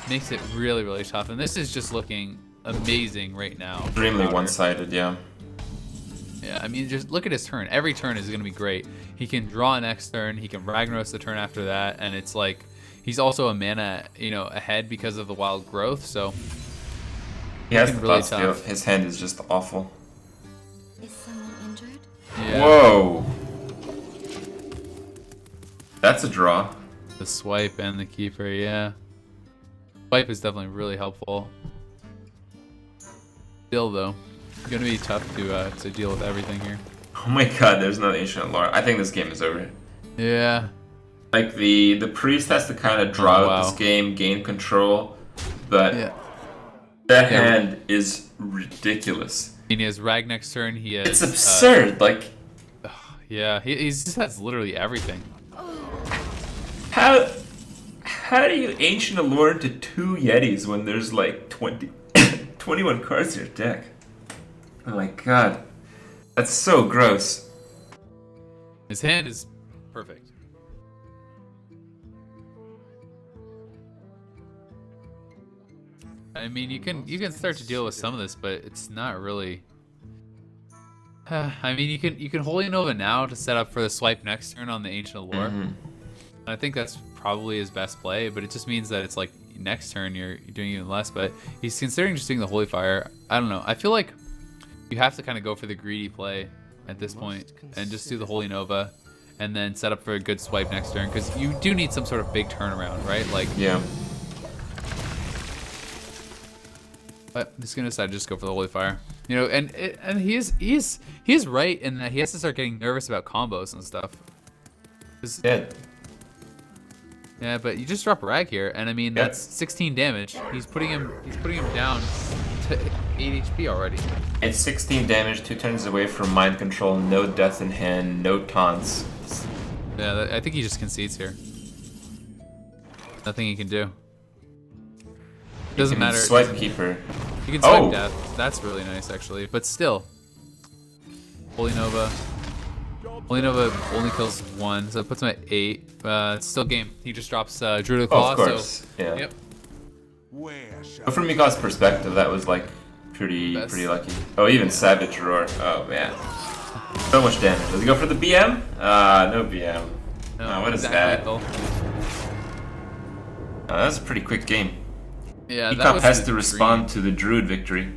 makes it really tough. And this is just looking amazing right now. Extremely Powder. one-sided, yeah. Yeah, I mean, just look at his turn. Every turn is going to be great. He can draw next turn. He can Ragnaros the turn after that. And it's like, he's also a mana, you know, ahead because of the wild growth. So He has the looking really thought steal. tough. His hand is just awful. Is someone injured? yeah, Whoa! That's a draw. the swipe and the keeper, yeah. Swipe is definitely really helpful. Still, though, going to be tough to deal with everything here. Oh my god, there's no ancient lore. I think this game is over. Yeah. Like, the priest has to kind of draw Oh, out wow. this game, gain control, but Yeah. that Yeah. hand is ridiculous. And he has Rag next turn. He has. It's absurd. Like, Yeah, he just has literally everything. how do you ancient allure into 2 Yetis when there's like 21 cards in your deck? Oh my god. That's so gross. His hand is perfect. I mean, you can start to deal with some of this, but it's not really. I mean, you can Holy Nova now to set up for the swipe next turn on the Ancient Allure. I think that's probably his best play, but it just means that it's like next turn you're doing even less. But he's considering just doing the Holy Fire. I don't know. I feel like you have to kind of go for the greedy play at this point and just do the Holy Nova and then set up for a good swipe next turn, because you do need some sort of big turnaround, right? Like, Yeah. but he's gonna decide to just go for the Holy Fire, you know. And he is right in that he has to start getting nervous about combos and stuff. 'Cause- Dead. Yeah, but you just drop Rag here, and I mean Yeah. that's 16 damage. He's putting him down to 8 HP already. It's 16 damage, 2 turns away from mind control, no death in hand, no taunts. Yeah, I think he just concedes here. Nothing he can do. Doesn't You can matter. Swipe keeper. You can swipe Oh! death. That's really nice, actually. But still, Holy Nova. Only Nova only kills 1, so it puts him at 8. It's still game. He just drops Druid of Claw. Of course, so, yeah. Yep. But from Mika's perspective, that was like pretty lucky. Oh, even Savage Roar. Oh man, so much damage. Does he go for the BM? No BM. No, what is exactly that? That's a pretty quick game. Yeah, that Ek0p was has the to respond to the Druid victory.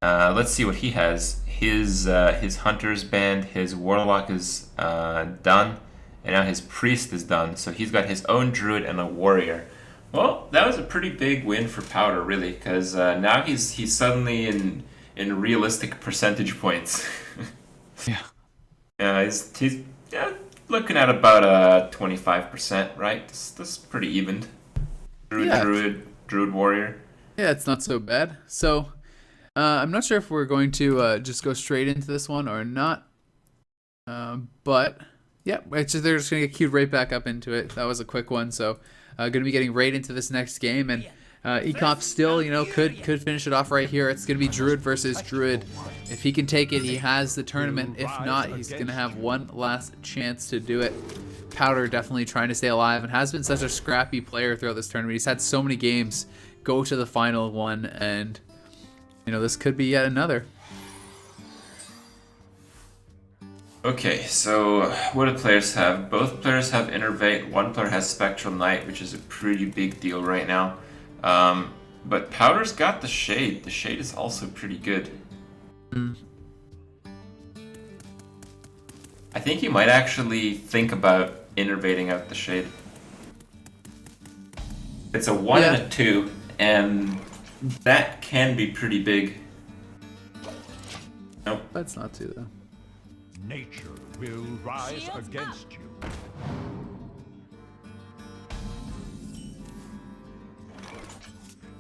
Let's see what he has. His Hunter's banned, his Warlock is done, and now his Priest is done. So he's got his own Druid and a Warrior. Well, that was a pretty big win for Powder, really, because now he's suddenly in realistic percentage points. Yeah. He's looking at about 25%, right? That's pretty evened. Druid Warrior. Yeah, it's not so bad. So, I'm not sure if we're going to just go straight into this one or not. But yeah, they're just gonna get queued right back up into it. That was a quick one, so gonna be getting right into this next game, and Ek0p still, could finish it off right here. It's gonna be Druid versus Druid. If he can take it, he has the tournament. If not, he's gonna have one last chance to do it. Powder definitely trying to stay alive and has been such a scrappy player throughout this tournament. He's had so many games go to the final one, and this could be yet another. Okay, so what do players have? Both players have Innervate. One player has Spectral Knight, which is a pretty big deal right now. But Powder's got the Shade. The Shade is also pretty good. I think he might actually think about innervating out the Shade. It's a 1 and a 2, and that can be pretty big. Nope. That's not too though. Nature will rise against you.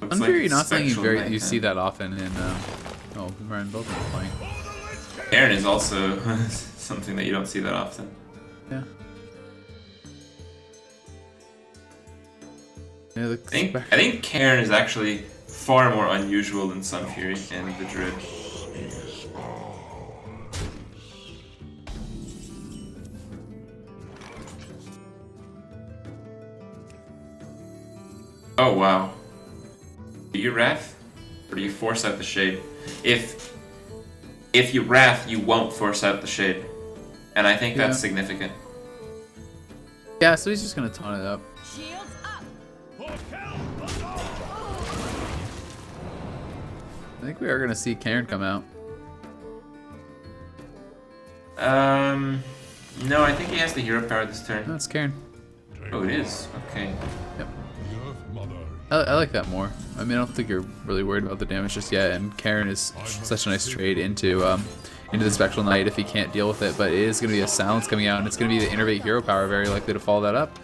Looks I'm like sure you're not saying Spectral Knight, you huh? see that often in Ryan both are playing. Aaron is also something that you don't see that often. Yeah. Yeah, I think Cairn is actually far more unusual than Sunfury and the Druid. Oh wow. Do you Wrath? Or do you force out the Shade? If you Wrath, you won't force out the Shade. And I think that's significant. Yeah, so he's just gonna taunt it up. Shields up. I think we are gonna see Cairn come out. No, I think he has the hero power this turn. No, it's Cairn. Oh, it is? Okay. Yep. I like that more. I mean, I don't think you're really worried about the damage just yet, and Cairn is such a nice trade into the Spectral Knight if he can't deal with it, but it is going to be a Silence coming out, and it's going to be the Innervate hero power very likely to follow that up.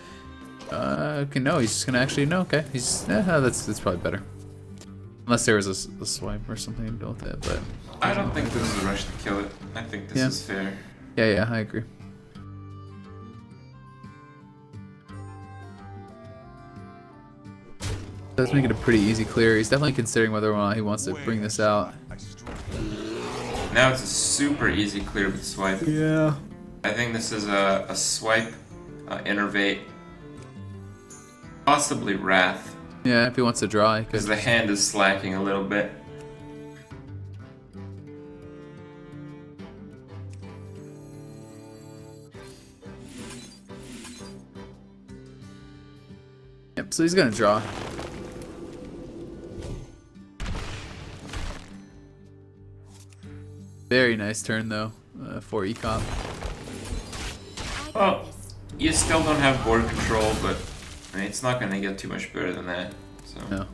Okay, no, he's just going to actually, no, okay. That's probably better. Unless there was a swipe or something to deal with it, but... I don't think this is a rush to kill it. I think this is fair. Yeah, I agree. Does make it a pretty easy clear. He's definitely considering whether or not he wants to bring this out. Now it's a super easy clear with swipe. Yeah. I think this is a swipe, innervate, possibly Wrath, Yeah, if he wants to draw, he because could. the hand is slacking a little bit. Yep, so he's gonna draw. Very nice turn though for Ek0p. Well, you still don't have board control, but I mean, it's not going to get too much better than that. So. No.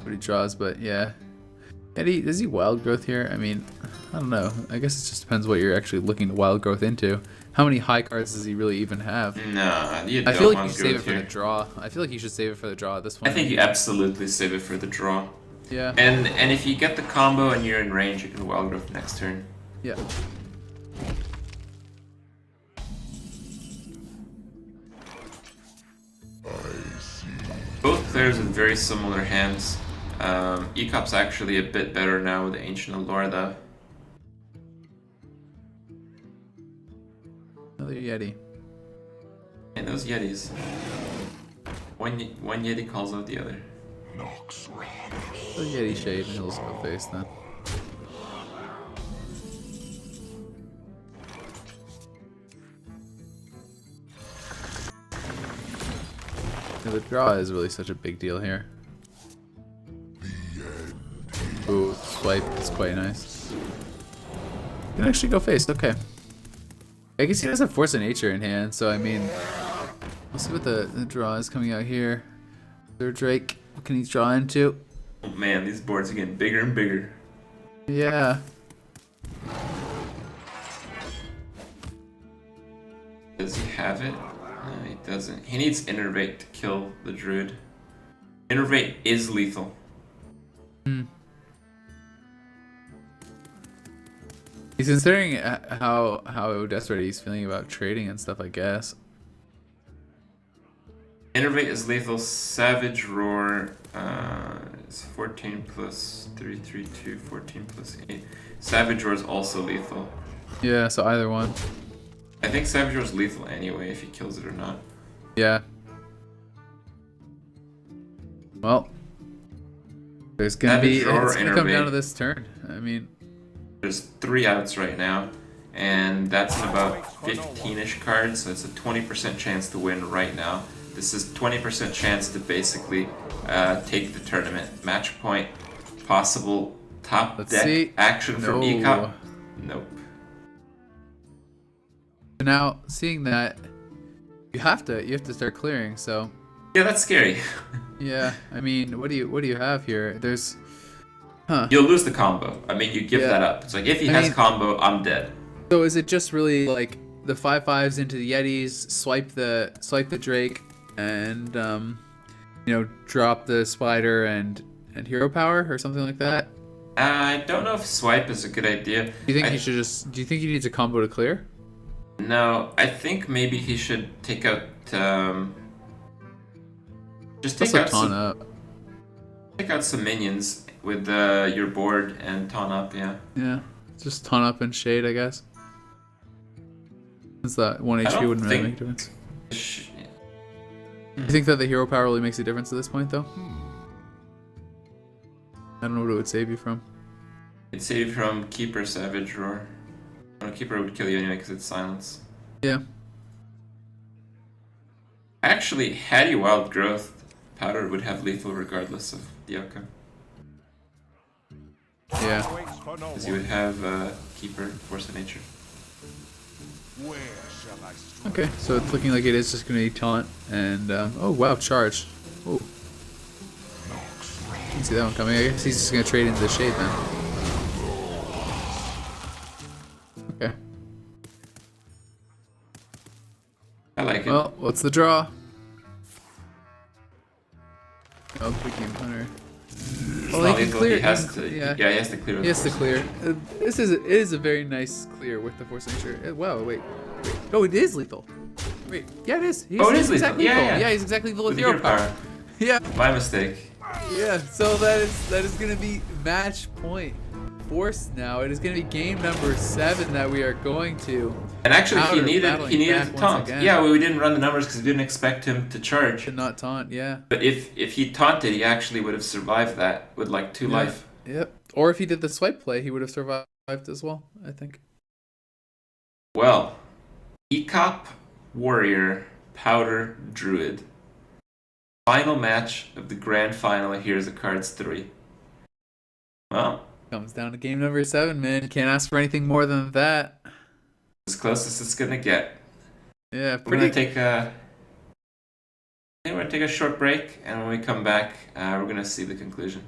What he draws, but yeah. Does he wild growth here? I mean, I don't know. I guess it just depends what you're actually looking to wild growth into. How many high cards does he really even have? Nah, you I don't feel like want you to save go it for here. the draw. I feel like you should save it for the draw at this point. I think you absolutely save it for the draw. Yeah. And if you get the combo and you're in range, you can wild growth next turn. Yeah. Both players with very similar hands. Ek0p's actually a bit better now with the Ancient Allure, though. Another Yeti. And those Yetis. One Yeti calls out the other. The Yeti shade and he'll go face then. Yeah, the draw is really such a big deal here. Ooh, swipe is quite nice. You can actually go face, okay. I guess he does have Force of Nature in hand, so I mean, we'll see what the draw is coming out here. Third Drake, what can he draw into? Oh man, these boards are getting bigger and bigger. Yeah. Does he have it? No, he doesn't. He needs Innervate to kill the Druid. Innervate is lethal. He's considering how desperate he's feeling about trading and stuff, I guess. Innervate is lethal. Savage Roar is 14 plus 3, 3, 2, 14 plus 8. Savage Roar is also lethal. Yeah, so either one. I think Savage Roar is lethal anyway, if he kills it or not. Yeah. Well, there's gonna Savage Roar it's gonna come down Innervate. to this turn. I mean, There's 3 outs right now, and that's in about 15-ish cards, so it's a 20% chance to win right now. This is 20% chance to basically take the tournament. Match point, possible top Let's deck see. action from No. Ek0p. Nope. now seeing that, you have to start clearing. So Yeah, that's scary. yeah, I mean, what do you have here? There's, You'll lose the combo. I mean, you give Yeah. that up. It's like, if he I has mean- combo, I'm dead. so is it just really like the 5/5s into the Yetis, swipe the Drake, and drop the Spider and hero power or something like that? I don't know if swipe is a good idea. Do you think I- he should just? Do you think he needs a combo to clear? No, I think maybe he should take out. Just Let's take look out Taunt some, up. take out some minions with your board and taunt up. Yeah. Yeah, just taunt up and shade, I guess. Since that 1 I HP don't wouldn't really think- make a difference. Sh- You think that the hero power really makes a difference at this point, though? I don't know what it would save you from. It'd save you from Keeper Savage Roar. No, Keeper would kill you anyway because it's silence. Yeah. Actually, had you Wild Growth, Powder would have lethal regardless of the outcome. Yeah. Waits for no Because you one. would have Keeper, Force of Nature. Where shall I strike? Okay, so it's looking like it is just going to be taunt and oh wow, charge. Oh. Didn't see that one coming. I guess he's just going to trade into the shade then. Okay. I like it. Well, what's the draw? Oh, big game punter. Well, Not he can lethal, clear. he has to. Yeah. Yeah, he has to clear. with He has to Force. clear. It is a very nice clear with the Force of Nature. Wow, wait. Oh, it is lethal. Wait, yeah, it is. He's, Oh, it is he's exactly lethal. Yeah, lethal. yeah. He's exactly lethal with With hero hero power. power. Yeah, My mistake. yeah. So that is gonna be match point force now. It is gonna be game number 7 that we are going to. And actually, Powder he needed battling to back once taunt. again. Yeah, we didn't run the numbers because we didn't expect him to charge. To not taunt, yeah. But if he taunted, he actually would have survived that with like 2 life. Yep. Or if he did the swipe play, he would have survived as well, I think. Well, Ek0p, Warrior, Powder, Druid. Final match of the grand final. Here's the cards 3. Well, Comes down to game number 7, man. You can't ask for anything more than that. as close as it's gonna get. Yeah, We're gonna pretty. take a. I think we're gonna take a short break, and when we come back, we're gonna see the conclusion.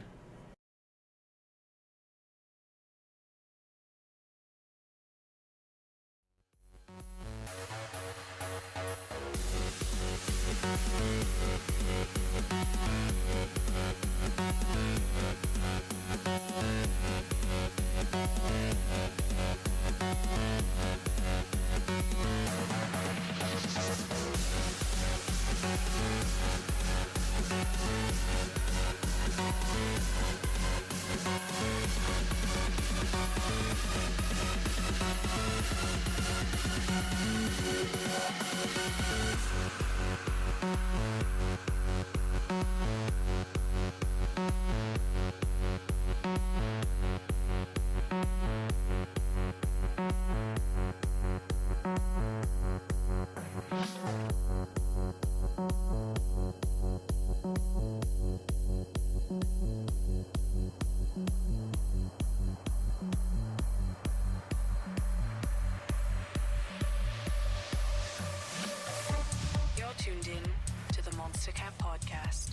You're tuned in to the Monster Cat Podcast.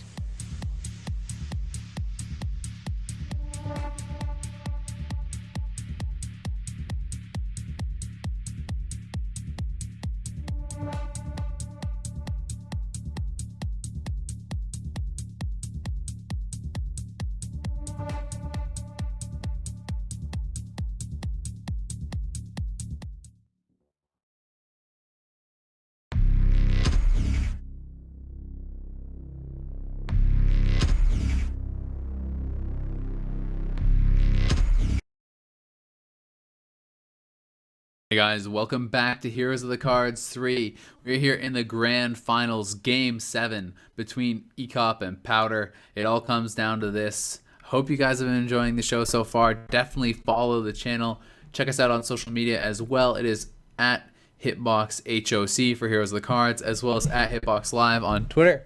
Hey guys, welcome back to Heroes of the Cards 3. We're here in the grand finals, game 7 between Ek0p and Powder. It all comes down to this. Hope you guys have been enjoying the show so far. Definitely follow the channel. Check us out on social media as well. It is at HitboxHOC for Heroes of the Cards, as well as at Hitbox Live on Twitter.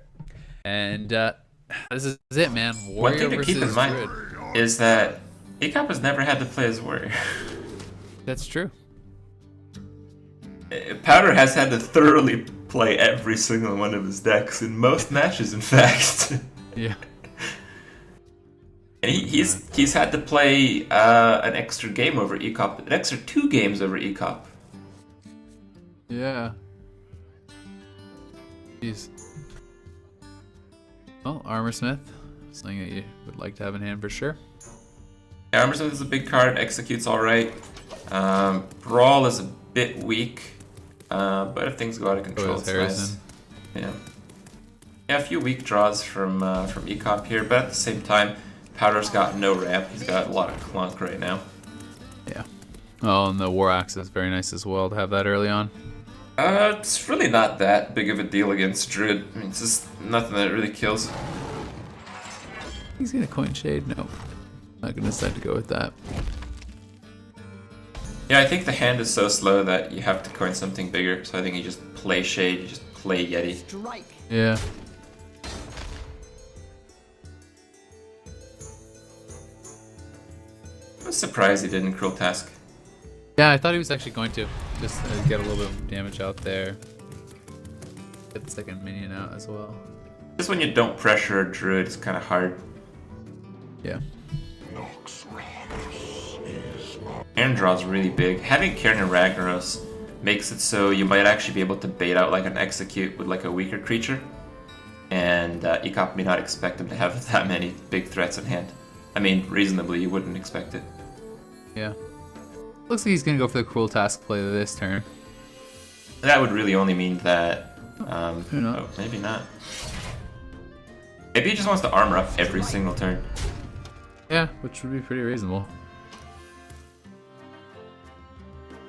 And this is it, man. Warrior One thing to keep in versus mind Druid. is that Ek0p has never had to play as Warrior. That's true. Powder has had to thoroughly play every single one of his decks in most matches, in fact. Yeah. And he's had to play an extra game over Ek0p, an extra 2 games over Ek0p. Yeah. Jeez. Well, Armorsmith, something that you would like to have in hand for sure. Yeah, Armorsmith is a big card, executes alright. Brawl is a bit weak, but if things go out of control, it's nice. Yeah. Yeah, a few weak draws from Ek0p here, but at the same time, Powder's got no ramp. He's got a lot of clunk right now. Yeah. Oh, and the War Axe is very nice as well to have that early on. It's really not that big of a deal against Druid. I mean, it's just nothing that really kills. He's gonna coin Shade? No. Not gonna decide to go with that. Yeah, I think the hand is so slow that you have to coin something bigger, so I think you just play Shade, you just play Yeti. Yeah. I was surprised he didn't Cruel Task. Yeah, I thought he was actually going to. Just get a little bit of damage out there. Get the second minion out as well. Just when you don't pressure a Druid, it's kind of hard. Yeah. Cairn draw's really big. Having Cairn and Ragnaros makes it so you might actually be able to bait out like an Execute with like a weaker creature. And Ek0p may not expect him to have that many big threats in hand. I mean, reasonably, you wouldn't expect it. Yeah. Looks like he's gonna go for the Cruel Task play this turn. That would really only mean that... Who knows? Oh, maybe not. Maybe he just wants to armor up every single turn. Yeah, which would be pretty reasonable.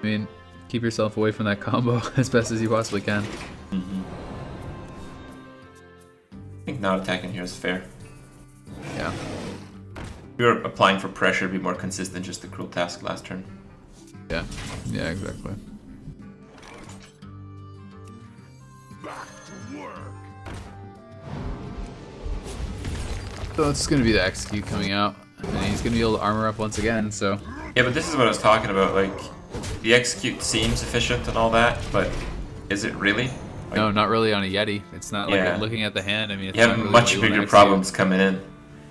I mean, keep yourself away from that combo as best as you possibly can. Mm-hmm. I think not attacking here is fair. Yeah. If we were applying for pressure, it'd be more consistent just the Cruel Task last turn. Yeah. Yeah, exactly. Back to work. So it's gonna be the Execute coming out, and he's gonna be able to armor up once again. So. Yeah, but this is what I was talking about. Like, the Execute seems efficient and all that, but is it really? Like, No, not really on a Yeti. It's not like Yeah. looking at the hand. I mean, it's you not have really much what you wanna bigger execute. problems coming in.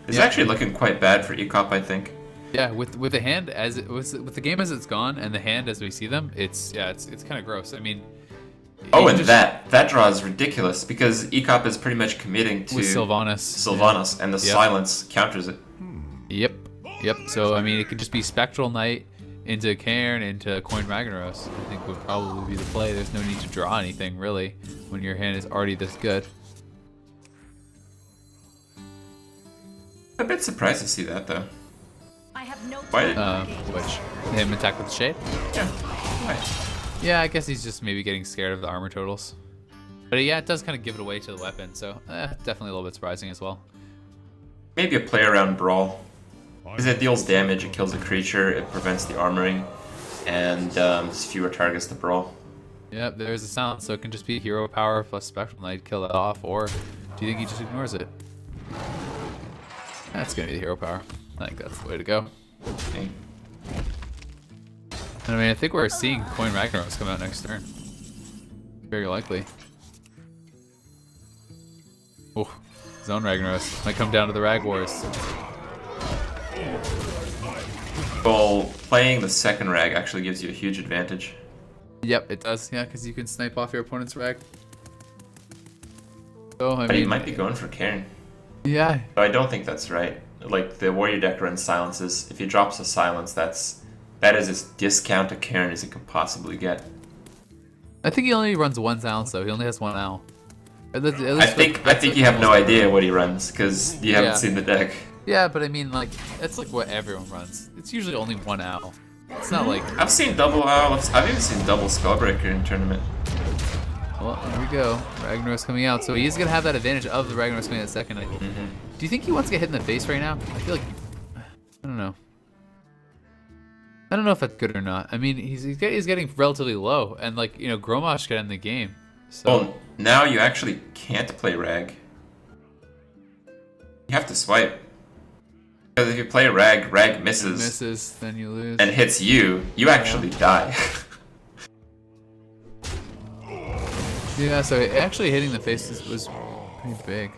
It's Yeah. actually looking quite bad for Ek0p, I think. Yeah, with the hand as it was, with the game as it's gone and the hand as we see them, it's kind of gross. I mean. Oh, you and just- that draw is ridiculous because Ek0p is pretty much committing to with Sylvanas. Sylvanas, and the Yep. silence counters it. Yep. So I mean, it could just be Spectral Knight into Cairn into Coin Ragnaros. I think would probably be the play. There's no need to draw anything really when your hand is already this good. I'm a bit surprised to see that though. I have no Why did? Which him attack with the Shade? Yeah. Why? Yeah, I guess he's just maybe getting scared of the armor totals. But yeah, it does kind of give it away to the weapon, so definitely a little bit surprising as well. Maybe a play around Brawl. Because it deals damage, it kills a creature, it prevents the armoring, and there's fewer targets to Brawl. Yep, there's a silence, so it can just be hero power plus Spectral Knight, kill that off, or do you think he just ignores it? That's gonna be the hero power. I think that's the way to go. Okay. And I mean, I think we're seeing Coin Ragnaros come out next turn. Very likely. Oh, Zone Ragnaros might come down to the Rag Wars. Well, playing the second Rag actually gives you a huge advantage. Yep, it does. Yeah, because you can snipe off your opponent's Rag. So, I But he mean, might be going for Cairn. yeah. But I don't think that's right. Like, the Warrior deck runs silences. If he drops a silence, that is as discount to Cairn as he can possibly get. I think he only runs one silence, though. He only has one owl. I think you have no idea what he runs, because you haven't seen the deck. Yeah, but I mean, like, that's like what everyone runs. It's usually only one owl. It's not like... I've seen double owl. I've even seen double Spellbreaker in tournament. Well, here we go. Ragnaros coming out. So he's going to have that advantage of the Ragnaros coming out second. Do you think he wants to get hit in the face right now? I feel like... I don't know. I don't know if that's good or not. I mean, he's getting relatively low. And, like, you know, Gromosh got in the game. So... Well, now you actually can't play Rag. You have to swipe. Because if you play Rag, Rag misses. Then you lose. And hits you, you actually die. Yeah, so actually hitting the face was pretty big.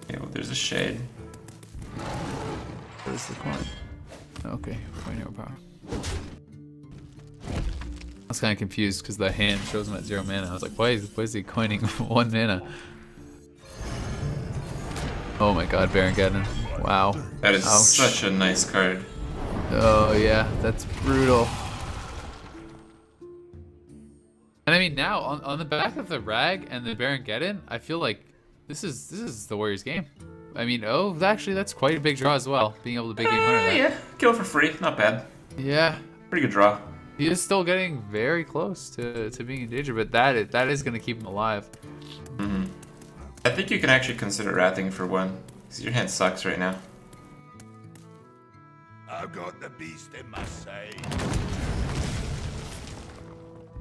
Yeah, well, there's a shade. Where's the coin? Okay, coin hero power. I was kind of confused because the hand shows him at 0 mana. I was like, why is he coining 1 mana? Oh my god, Baron Geddon. Wow. That is Ouch. such a nice card. Oh yeah, that's brutal. And I mean now on the back of the Rag and the Baron Geddon, I feel like this is the Warriors game. I mean, actually that's quite a big draw as well, being able to big game hunter that. Yeah, kill for free, not bad. Yeah. Pretty good draw. He is still getting very close to being in danger, but that is going to keep him alive. I think you can actually consider wrathing for 1, because your hand sucks right now. I've got the beast in my sight.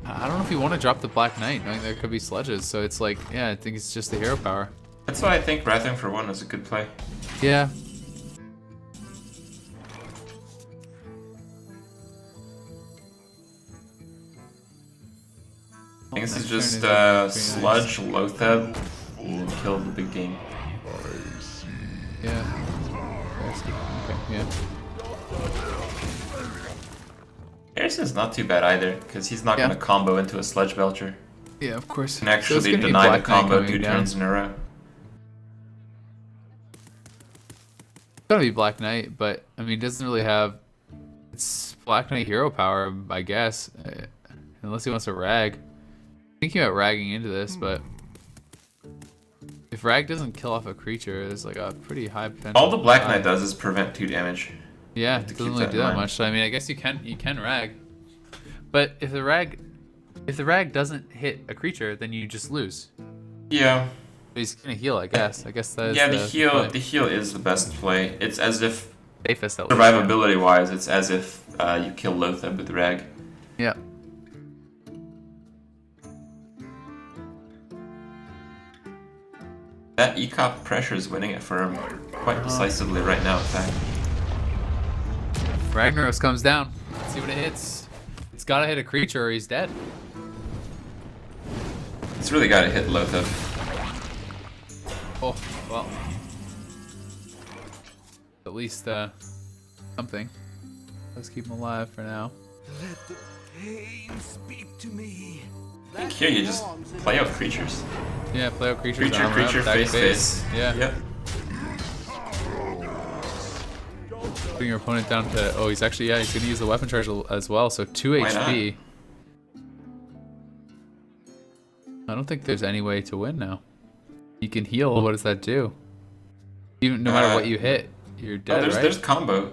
I don't know if you want to drop the Black Knight, knowing there could be sludges. So it's like, yeah, I think it's just the hero power. That's why I think wrathing for 1 is a good play. Yeah. I think this is Next just turn is Sludge, Lotheb, and then kill the big game. Yeah. Okay, yeah. Harrison's not too bad either, because he's not Yeah. going to combo into a Sludge Belcher. Yeah, of course. And actually So it's gonna be deny the Black Knight combo coming 2 down. turns in a row. It's gonna be Black Knight, but I mean, it doesn't really have. It's Black Knight hero power, I guess, unless he wants to rag. Thinking about ragging into this, but if rag doesn't kill off a creature, there's like a pretty high potential. All the Black to Knight die. does is prevent 2 damage. Yeah, to it keep doesn't really that do in that mind. much. So I mean, I guess you can rag, but if the rag doesn't hit a creature, then you just lose. Yeah. He's gonna heal, I guess. I guess that is Yeah, the play. heal is the best play. It's as if, Safest at least. survivability wise, it's as if you kill Lotheb with the Rag. Yeah. That Ek0p pressure is winning it for him quite decisively right now, in fact. Ragnaros comes down. Let's see what it hits. It's gotta hit a creature or he's dead. It's really got to hit Lotheb. Oh, well. At least, something. Let's keep him alive for now. Let the pain speak to me. I think here you just play out creatures. Yeah, play out creatures. Creature, armor up, creature, attack face, face. Yeah. Yep. Putting your opponent down to... Oh, he's actually... Yeah, he's gonna use the weapon charge as well, so 2 Why HP. I don't think there's any way to win now. You can heal. What does that do? Even no matter what you hit, you're dead, Oh, right? there's combo.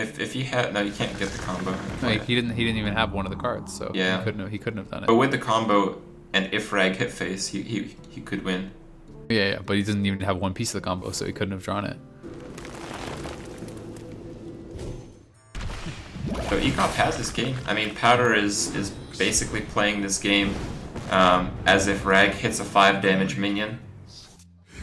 If he had, no, you can't get the combo. No, he didn't even have one of the cards, so Yeah. he couldn't have done it. But with the combo and if Rag hit face, he could win. Yeah, but he didn't even have one piece of the combo, so he couldn't have drawn it. So Ek0p has this game. I mean, Powder is basically playing this game as if Rag hits a 5 damage minion,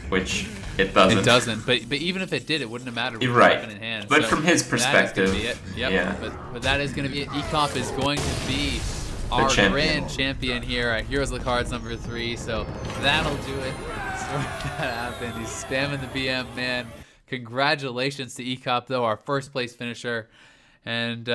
which it doesn't. It doesn't, but even if it did, it wouldn't have mattered. You're right. In hand. But So from his that perspective, is gonna be it. Yep. yeah. But that is going to be it. Ek0p is going to be our champion. grand champion here at Heroes of the Cards number 3. So that'll do it. So that happened. He's spamming the BM, man. Congratulations to Ek0p, though, our first place finisher. And,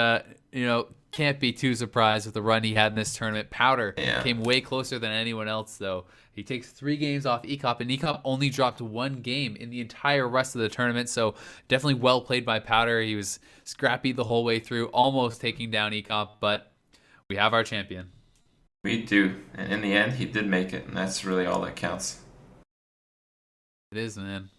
can't be too surprised with the run he had in this tournament. Powder came way closer than anyone else, though. He takes 3 games off Ek0p, and Ek0p only dropped 1 game in the entire rest of the tournament, so definitely well played by Powder. He was scrappy the whole way through, almost taking down Ek0p, but we have our champion. We do. And in the end, he did make it, and that's really all that counts. It is, man.